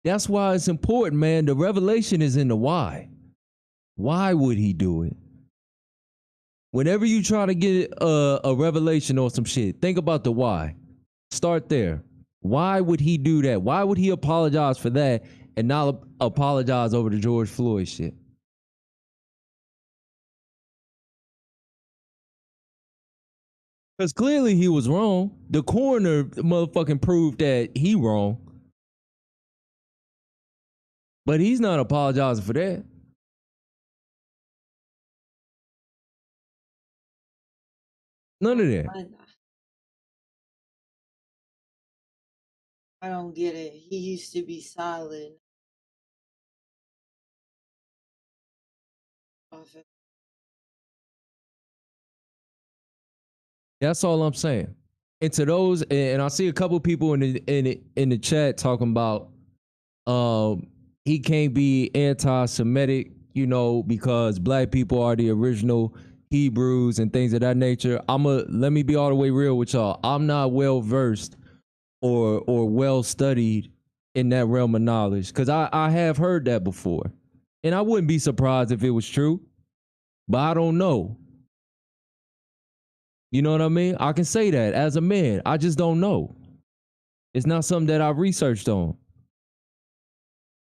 That's why it's important, man. The revelation is in the why. Why would he do it? Whenever you try to get a revelation or some shit, think about the why. Start there. Why would he do that? Why would he apologize for that and not apologize over the George Floyd shit? Because clearly he was wrong. The coroner motherfucking proved that he wrong. But he's not apologizing for that. None of that. I don't get it. He used to be solid. That's all I'm saying. And to those, and I see a couple people in the chat talking about he can't be anti-Semitic, you know, because black people are the original Hebrews and things of that nature. Let me be all the way real with y'all. I'm not well versed or well studied in that realm of knowledge, because I have heard that before. And I wouldn't be surprised if it was true, but I don't know. You know what I mean? I can say that as a man. I just don't know. It's not something that I've researched on.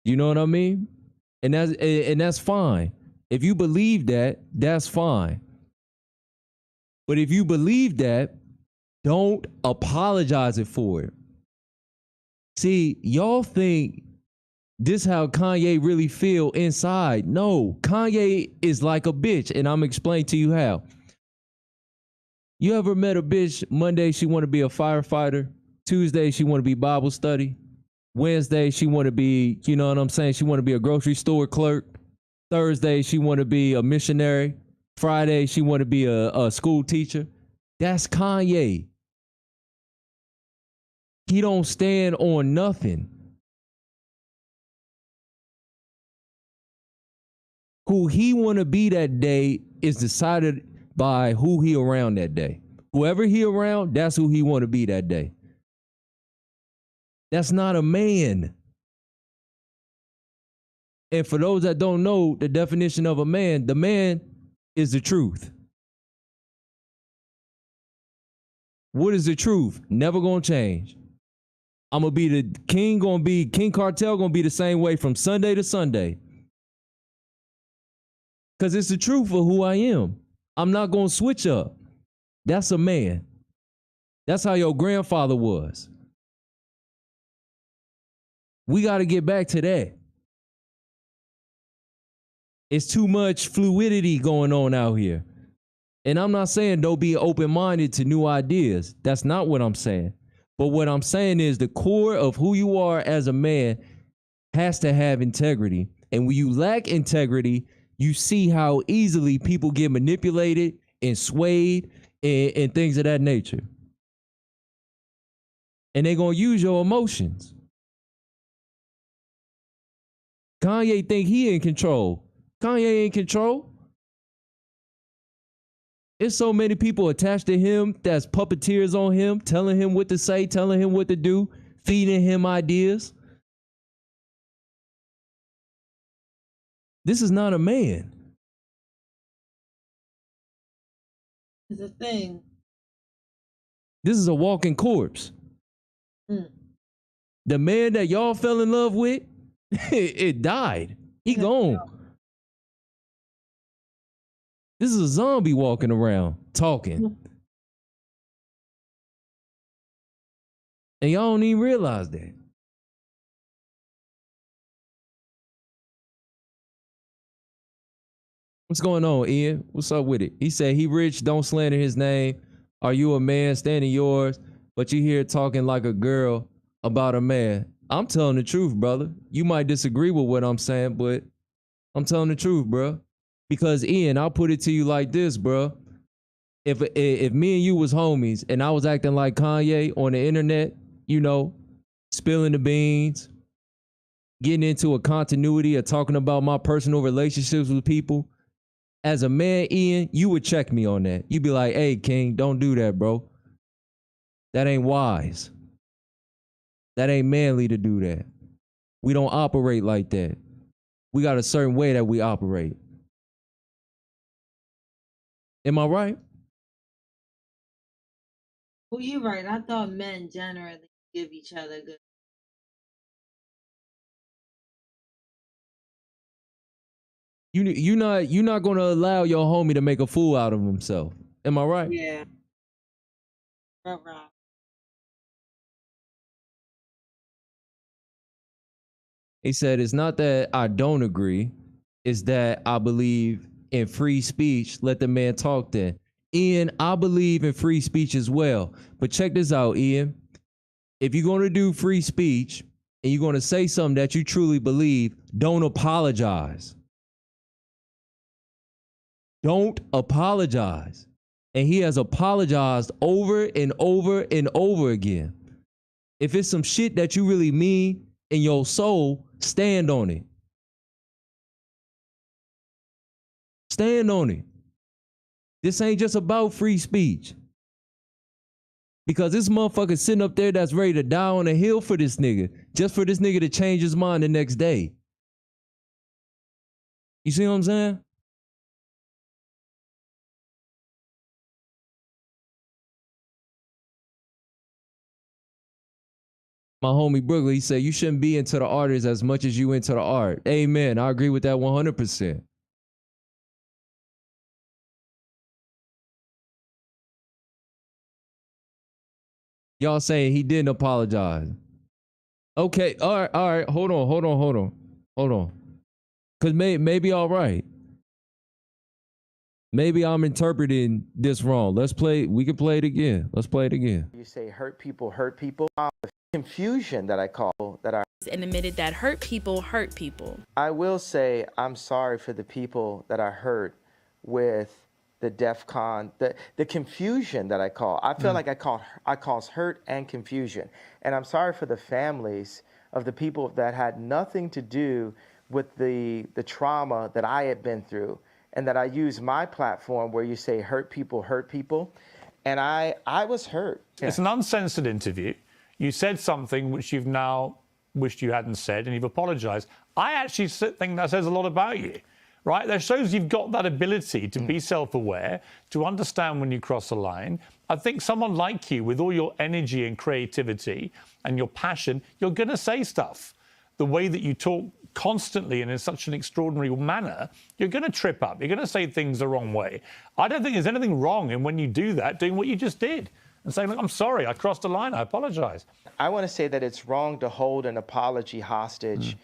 You know what I mean? And that's fine. If you believe that, that's fine. But if you believe that, don't apologize it for it. See, y'all think this how Kanye really feel inside. No, Kanye is like a bitch, and I'm explaining to you how. You ever met a bitch, Monday she want to be a firefighter, Tuesday she want to be Bible study, Wednesday she want to be, you know what I'm saying, she want to be a grocery store clerk, Thursday she want to be a missionary, Friday she want to be a school teacher? That's Kanye. He don't stand on nothing. Who he want to be that day is decided by who he around that day. Whoever he around, that's who he want to be that day. That's not a man. And for those that don't know the definition of a man, the man is the truth. What is the truth? Never gonna change. I'm gonna be the king, King Cartel gonna be the same way from Sunday to Sunday. Because it's the truth of who I am. I'm not gonna switch up. That's a man. That's how your grandfather was. We got to get back to that. It's too much fluidity going on out here. And I'm not saying don't be open-minded to new ideas. That's not what I'm saying. But what I'm saying is the core of who you are as a man has to have integrity. And when you lack integrity, you see how easily people get manipulated and swayed and things of that nature. And they're going to use your emotions. Kanye think he in control. Kanye in control. There's so many people attached to him that's puppeteers on him, telling him what to say, telling him what to do, feeding him ideas. This is not a man. It's a thing. This is a walking corpse. The man that y'all fell in love with, it died. He gone. This is a zombie walking around, talking. And y'all don't even realize that. What's going on, Ian? What's up with it? He said he rich, don't slander his name. Are you a man? Stand in yours. But you here talking like a girl about a man. I'm telling the truth, brother. You might disagree with what I'm saying, but I'm telling the truth, bro. Because Ian, I'll put it to you like this, bro. If me and you was homies and I was acting like Kanye on the internet, you know, spilling the beans, getting into a continuity of talking about my personal relationships with people, as a man, Ian, you would check me on that. You'd be like, hey, King, don't do that, bro. That ain't wise. That ain't manly to do that. We don't operate like that. We got a certain way that we operate. Am I right? Well, you're right. I thought men generally give each other good. You're not gonna allow your homie to make a fool out of himself. Am I right? Yeah. Right. He said, it's not that I don't agree, it's that I believe in free speech. Let the man talk then. Ian, I believe in free speech as well. But check this out, Ian. If you're going to do free speech and you're going to say something that you truly believe, don't apologize. Don't apologize. And he has apologized over and over and over again. If it's some shit that you really mean in your soul, stand on it. Stand on it. This ain't just about free speech. Because this motherfucker sitting up there that's ready to die on a hill for this nigga, just for this nigga to change his mind the next day. You see what I'm saying? My homie Brooklyn, he said, you shouldn't be into the artist as much as you into the art. Amen. I agree with that 100%. Y'all saying he didn't apologize. Okay, all right. Hold on. Because maybe all right. Maybe I'm interpreting this wrong. We can play it again. Let's play it again. You say hurt people. The confusion that I call that I And admitted that hurt people hurt people. I will say I'm sorry for the people that I hurt with the DEFCON, the confusion that I call. I feel like I cause hurt and confusion. And I'm sorry for the families of the people that had nothing to do with the trauma that I had been through, and that I use my platform where you say hurt people. And I was hurt. Yeah. It's an uncensored interview. You said something which you've now wished you hadn't said, and you've apologized. I actually think that says a lot about you, right? That shows you've got that ability to be self-aware, to understand when you cross a line. I think someone like you, with all your energy and creativity and your passion, you're going to say stuff. The way that you talk constantly and in such an extraordinary manner, you're going to trip up. You're going to say things the wrong way. I don't think there's anything wrong in when you do that, doing what you just did and saying, look, I'm sorry, I crossed a line, I apologize. I want to say that it's wrong to hold an apology hostage,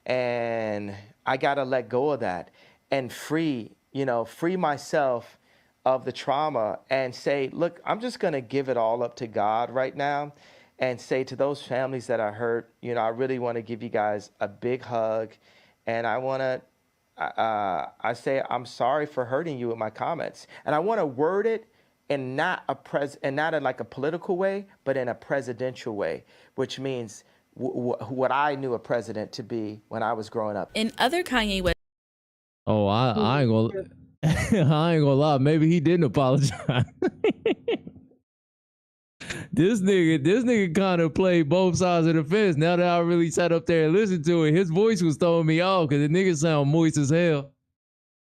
and I got to let go of that and free myself of the trauma and say, look, I'm just going to give it all up to God right now. And say to those families that I hurt, I really want to give you guys a big hug. And I want to, I say, I'm sorry for hurting you with my comments. And I want to word it in not in like a political way, but in a presidential way, which means what I knew a president to be when I was growing up. In other Kanye West. Oh, I ain't gonna, I ain't gonna lie. Maybe he didn't apologize. This nigga kind of played both sides of the fence. Now that I really sat up there and listened to it, his voice was throwing me off because the nigga sound moist as hell.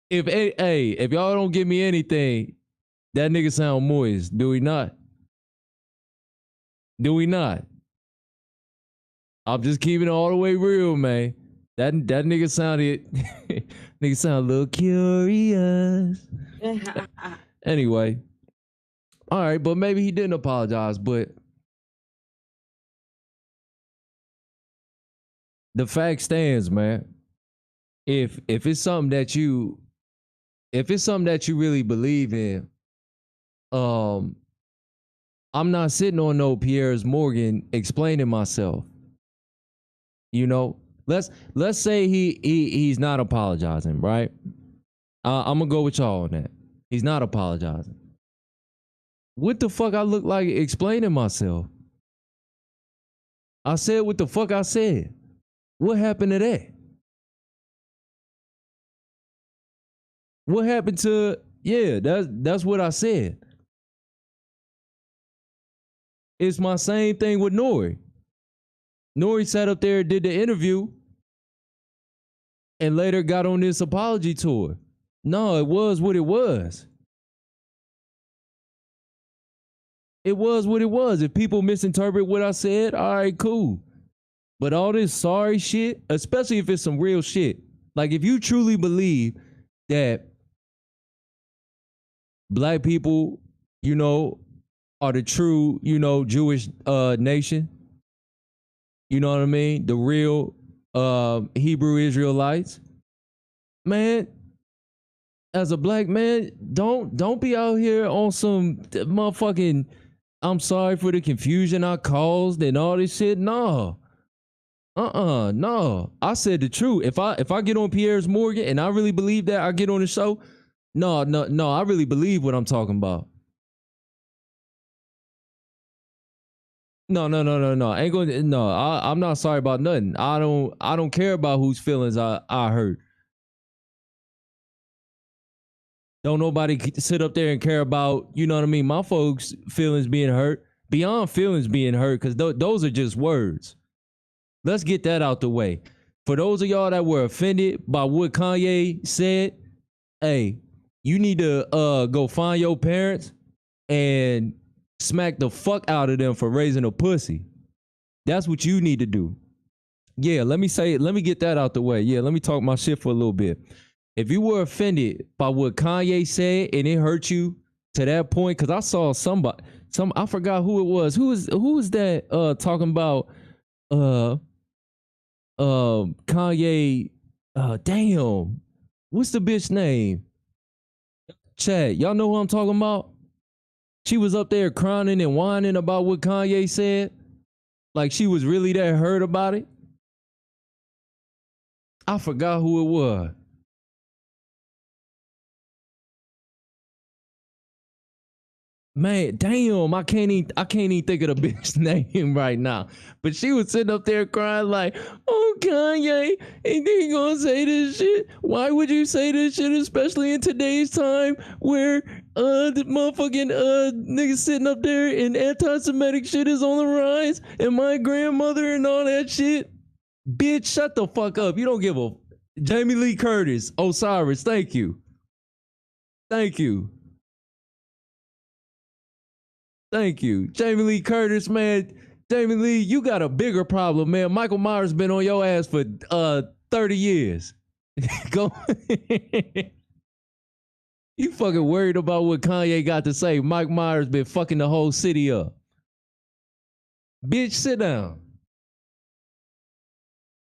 If y'all don't give me anything, that nigga sound moist. Do we not? Do we not? I'm just keeping it all the way real, man. That nigga sounded nigga sound a little curious. Anyway. All right, but maybe he didn't apologize, but the fact stands, man. If it's something that you really believe in, I'm not sitting on no Piers Morgan explaining myself. Let's say he's not apologizing, right? I'm gonna go with y'all on that. He's not apologizing. What the fuck I look like explaining myself? I said what the fuck I said. What happened to that? What happened to, that's what I said. It's my same thing with N.O.R.E. N.O.R.E sat up there, did the interview, and later got on this apology tour. No, it was what it was. It was what it was. If people misinterpret what I said, all right, cool. But all this sorry shit, especially if it's some real shit, like if you truly believe that black people, are the true, Jewish nation, you know what I mean? The real Hebrew Israelites, man, as a black man, don't be out here on some motherfucking I'm sorry for the confusion I caused and all this shit. No. No. I said the truth. If I get on Pierre's Morgan and I really believe that I get on the show, no, I really believe what I'm talking about. No. I ain't going to no, I'm not sorry about nothing. I don't care about whose feelings I hurt. Don't nobody sit up there and care about, you know what I mean, my folks' feelings being hurt. Beyond feelings being hurt, because those are just words. Let's get that out the way. For those of y'all that were offended by what Kanye said, hey, you need to go find your parents and smack the fuck out of them for raising a pussy. That's what you need to do. Yeah, let me get that out the way. Yeah, let me talk my shit for a little bit. If you were offended by what Kanye said and it hurt you to that point, because I saw I forgot who it was. Who was that talking about Kanye, damn, what's the bitch name? Chad, y'all know who I'm talking about? She was up there crying and whining about what Kanye said. Like she was really that hurt about it. I forgot who it was. Man, damn, I can't even think of the bitch's name right now. But she was sitting up there crying like, oh, Kanye, ain't they gonna say this shit? Why would you say this shit, especially in today's time where the motherfucking niggas sitting up there and anti-Semitic shit is on the rise and my grandmother and all that shit? Bitch, shut the fuck up. You don't give a... Jamie Lee Curtis, Osiris, thank you. Thank you. Thank you. Jamie Lee Curtis, man. Jamie Lee, you got a bigger problem, man. Michael Myers been on your ass for 30 years. Go. You fucking worried about what Kanye got to say. Mike Myers been fucking the whole city up. Bitch, sit down.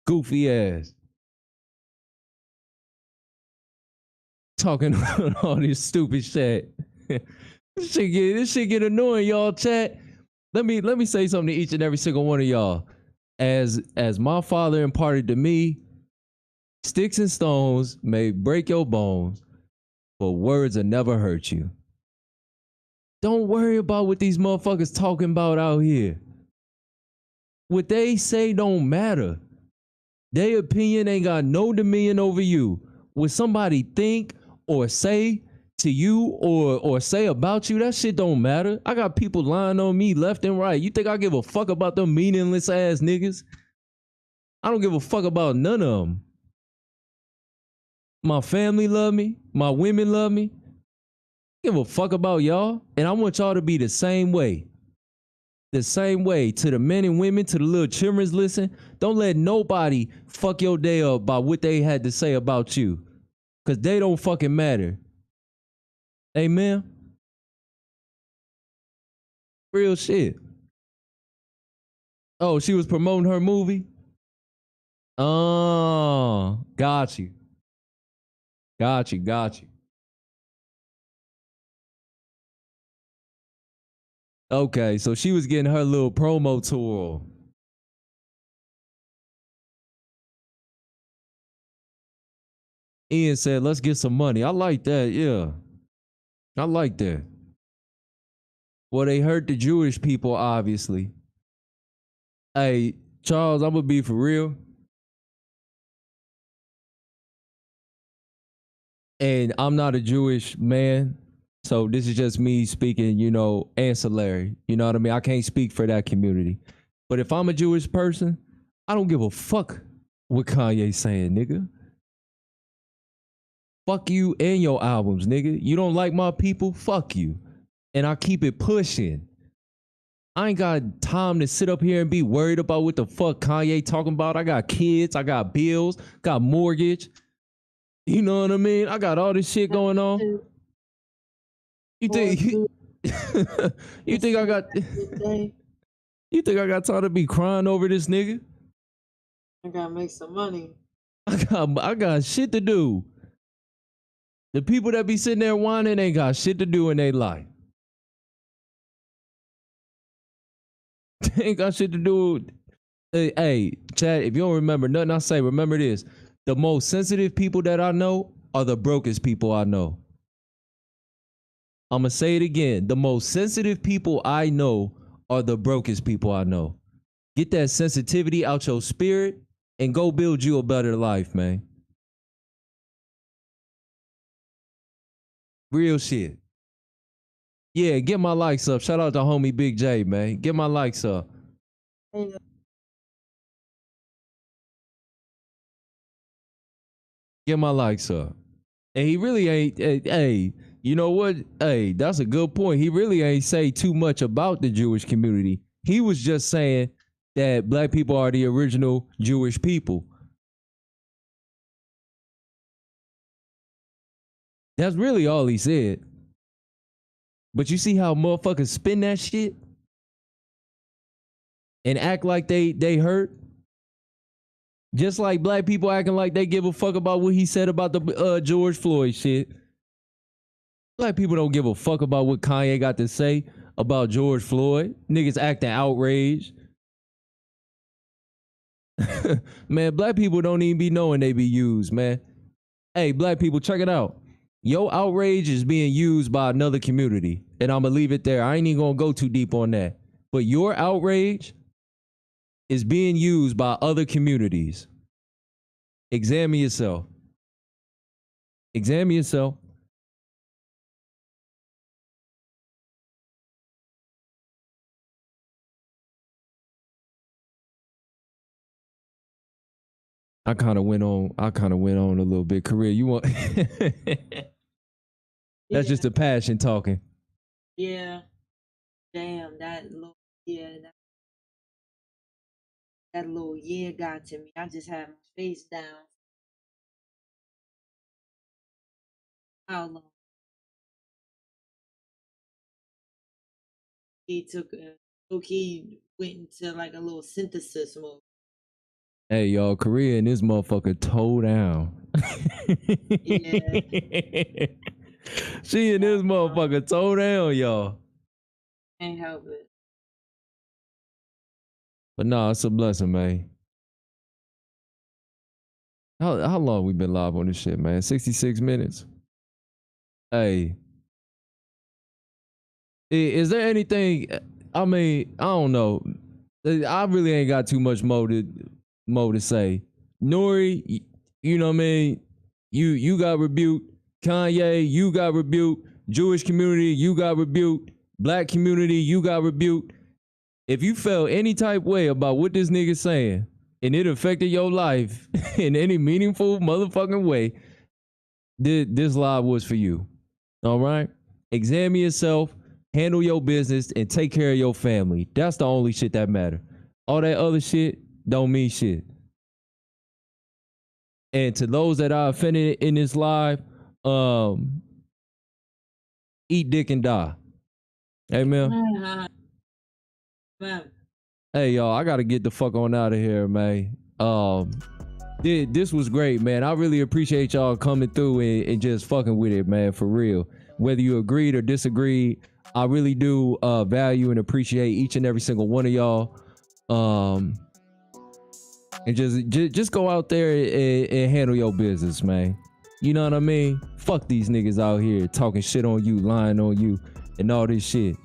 Goofy ass. Talking all this stupid shit. This shit get annoying, y'all. Chat. Let me say something to each and every single one of y'all. As my father imparted to me, sticks and stones may break your bones, but words will never hurt you. Don't worry about what these motherfuckers talking about out here. What they say don't matter. Their opinion ain't got no dominion over you. What somebody think or say to you or say about you, that shit don't matter. I got people lying on me left and right. You think I give a fuck about them meaningless ass niggas? I don't give a fuck about none of them. My family love me. My women love me. I give a fuck about y'all. And I want y'all to be the same way. The same way to the men and women, to the little children's listen. Don't let nobody fuck your day up by what they had to say about you. Because they don't fucking matter. Amen. Real shit. Oh, she was promoting her movie? Oh, got you. Got you. Okay, so she was getting her little promo tour. Ian said, let's get some money. I like that, yeah. I like that. Well, they hurt the Jewish people, obviously. Hey, Charles, I'm gonna be for real. And I'm not a Jewish man, so this is just me speaking, ancillary. You know what I mean? I can't speak for that community. But if I'm a Jewish person, I don't give a fuck what Kanye's saying, nigga. Fuck you and your albums, nigga. You don't like my people? Fuck you. And I keep it pushing. I ain't got time to sit up here and be worried about what the fuck Kanye talking about. I got kids, I got bills, got mortgage. You know what I mean? I got all this shit going on. You think you think I got time to be crying over this nigga? I gotta make some money. I got shit to do. The people that be sitting there whining ain't got shit to do in their life. They ain't got shit to do. Hey, Chad, if you don't remember nothing I say, remember this. The most sensitive people that I know are the brokest people I know. I'm going to say it again. The most sensitive people I know are the brokest people I know. Get that sensitivity out your spirit and go build you a better life, man. Real shit. Yeah, get my likes up. Shout out to homie Big J, man. Get my likes up. Get my likes up. And he really ain't, hey, you know what? Hey, that's a good point. He really ain't say too much about the Jewish community. He was just saying that black people are the original Jewish people. That's really all he said. But you see how motherfuckers spin that shit and act like they hurt? Just like black people acting like they give a fuck about what he said about the George Floyd shit. Black people don't give a fuck about what Kanye got to say about George Floyd. Niggas acting outraged. Man, black people don't even be knowing they be used, man. Hey, black people, check it out. Your outrage is being used by another community. And I'm going to leave it there. I ain't even going to go too deep on that. But your outrage is being used by other communities. Examine yourself. Examine yourself. I kind of went on a little bit. Career, you want That's just a passion talking. Yeah. Damn, that little got to me. I just had my face down. How long? He went into like a little synthesis mode. Hey, y'all, Korea and this motherfucker toe down. Yeah. She and this motherfucker toe down, y'all. Can't help it. But nah, it's a blessing, man. How long we been live on this shit, man? 66 minutes. Hey. Is there anything, I mean, I don't know. I really ain't got too much more to say. N.O.R.E, you know what I mean? You got rebuked. Kanye, you got rebuked. Jewish community, you got rebuked. Black community, you got rebuked. If you felt any type way about what this nigga's saying and it affected your life in any meaningful motherfucking way, this live was for you. All right? Examine yourself, handle your business, and take care of your family. That's the only shit that matter. All that other shit don't mean shit. And to those that are offended in this live, eat dick and die. Amen. Hey, y'all, I gotta get the fuck on out of here, man. This was great, man. I really appreciate y'all coming through and just fucking with it, man, for real. Whether you agreed or disagreed, I really do value and appreciate each and every single one of y'all. And just go out there and handle your business, man. You know what I mean? Fuck these niggas out here talking shit on you, lying on you, and all this shit.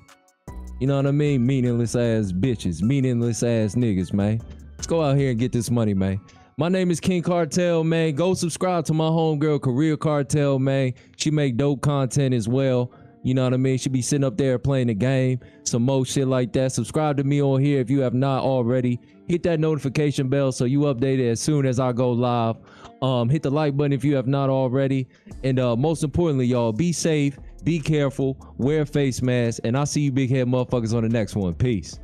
You know what I mean? Meaningless ass bitches, meaningless ass niggas, man. Let's go out here and get this money, man. My name is King Cartel, man. Go subscribe to my homegirl, Career Cartel, man. She make dope content as well. You know what I mean? She be sitting up there playing the game, some more shit like that. Subscribe to me on here if you have not already. Hit that notification bell so you updated as soon as I go live. Hit the like button if you have not already. And most importantly, y'all, be safe, be careful, wear a face mask, and I'll see you big head motherfuckers on the next one. Peace.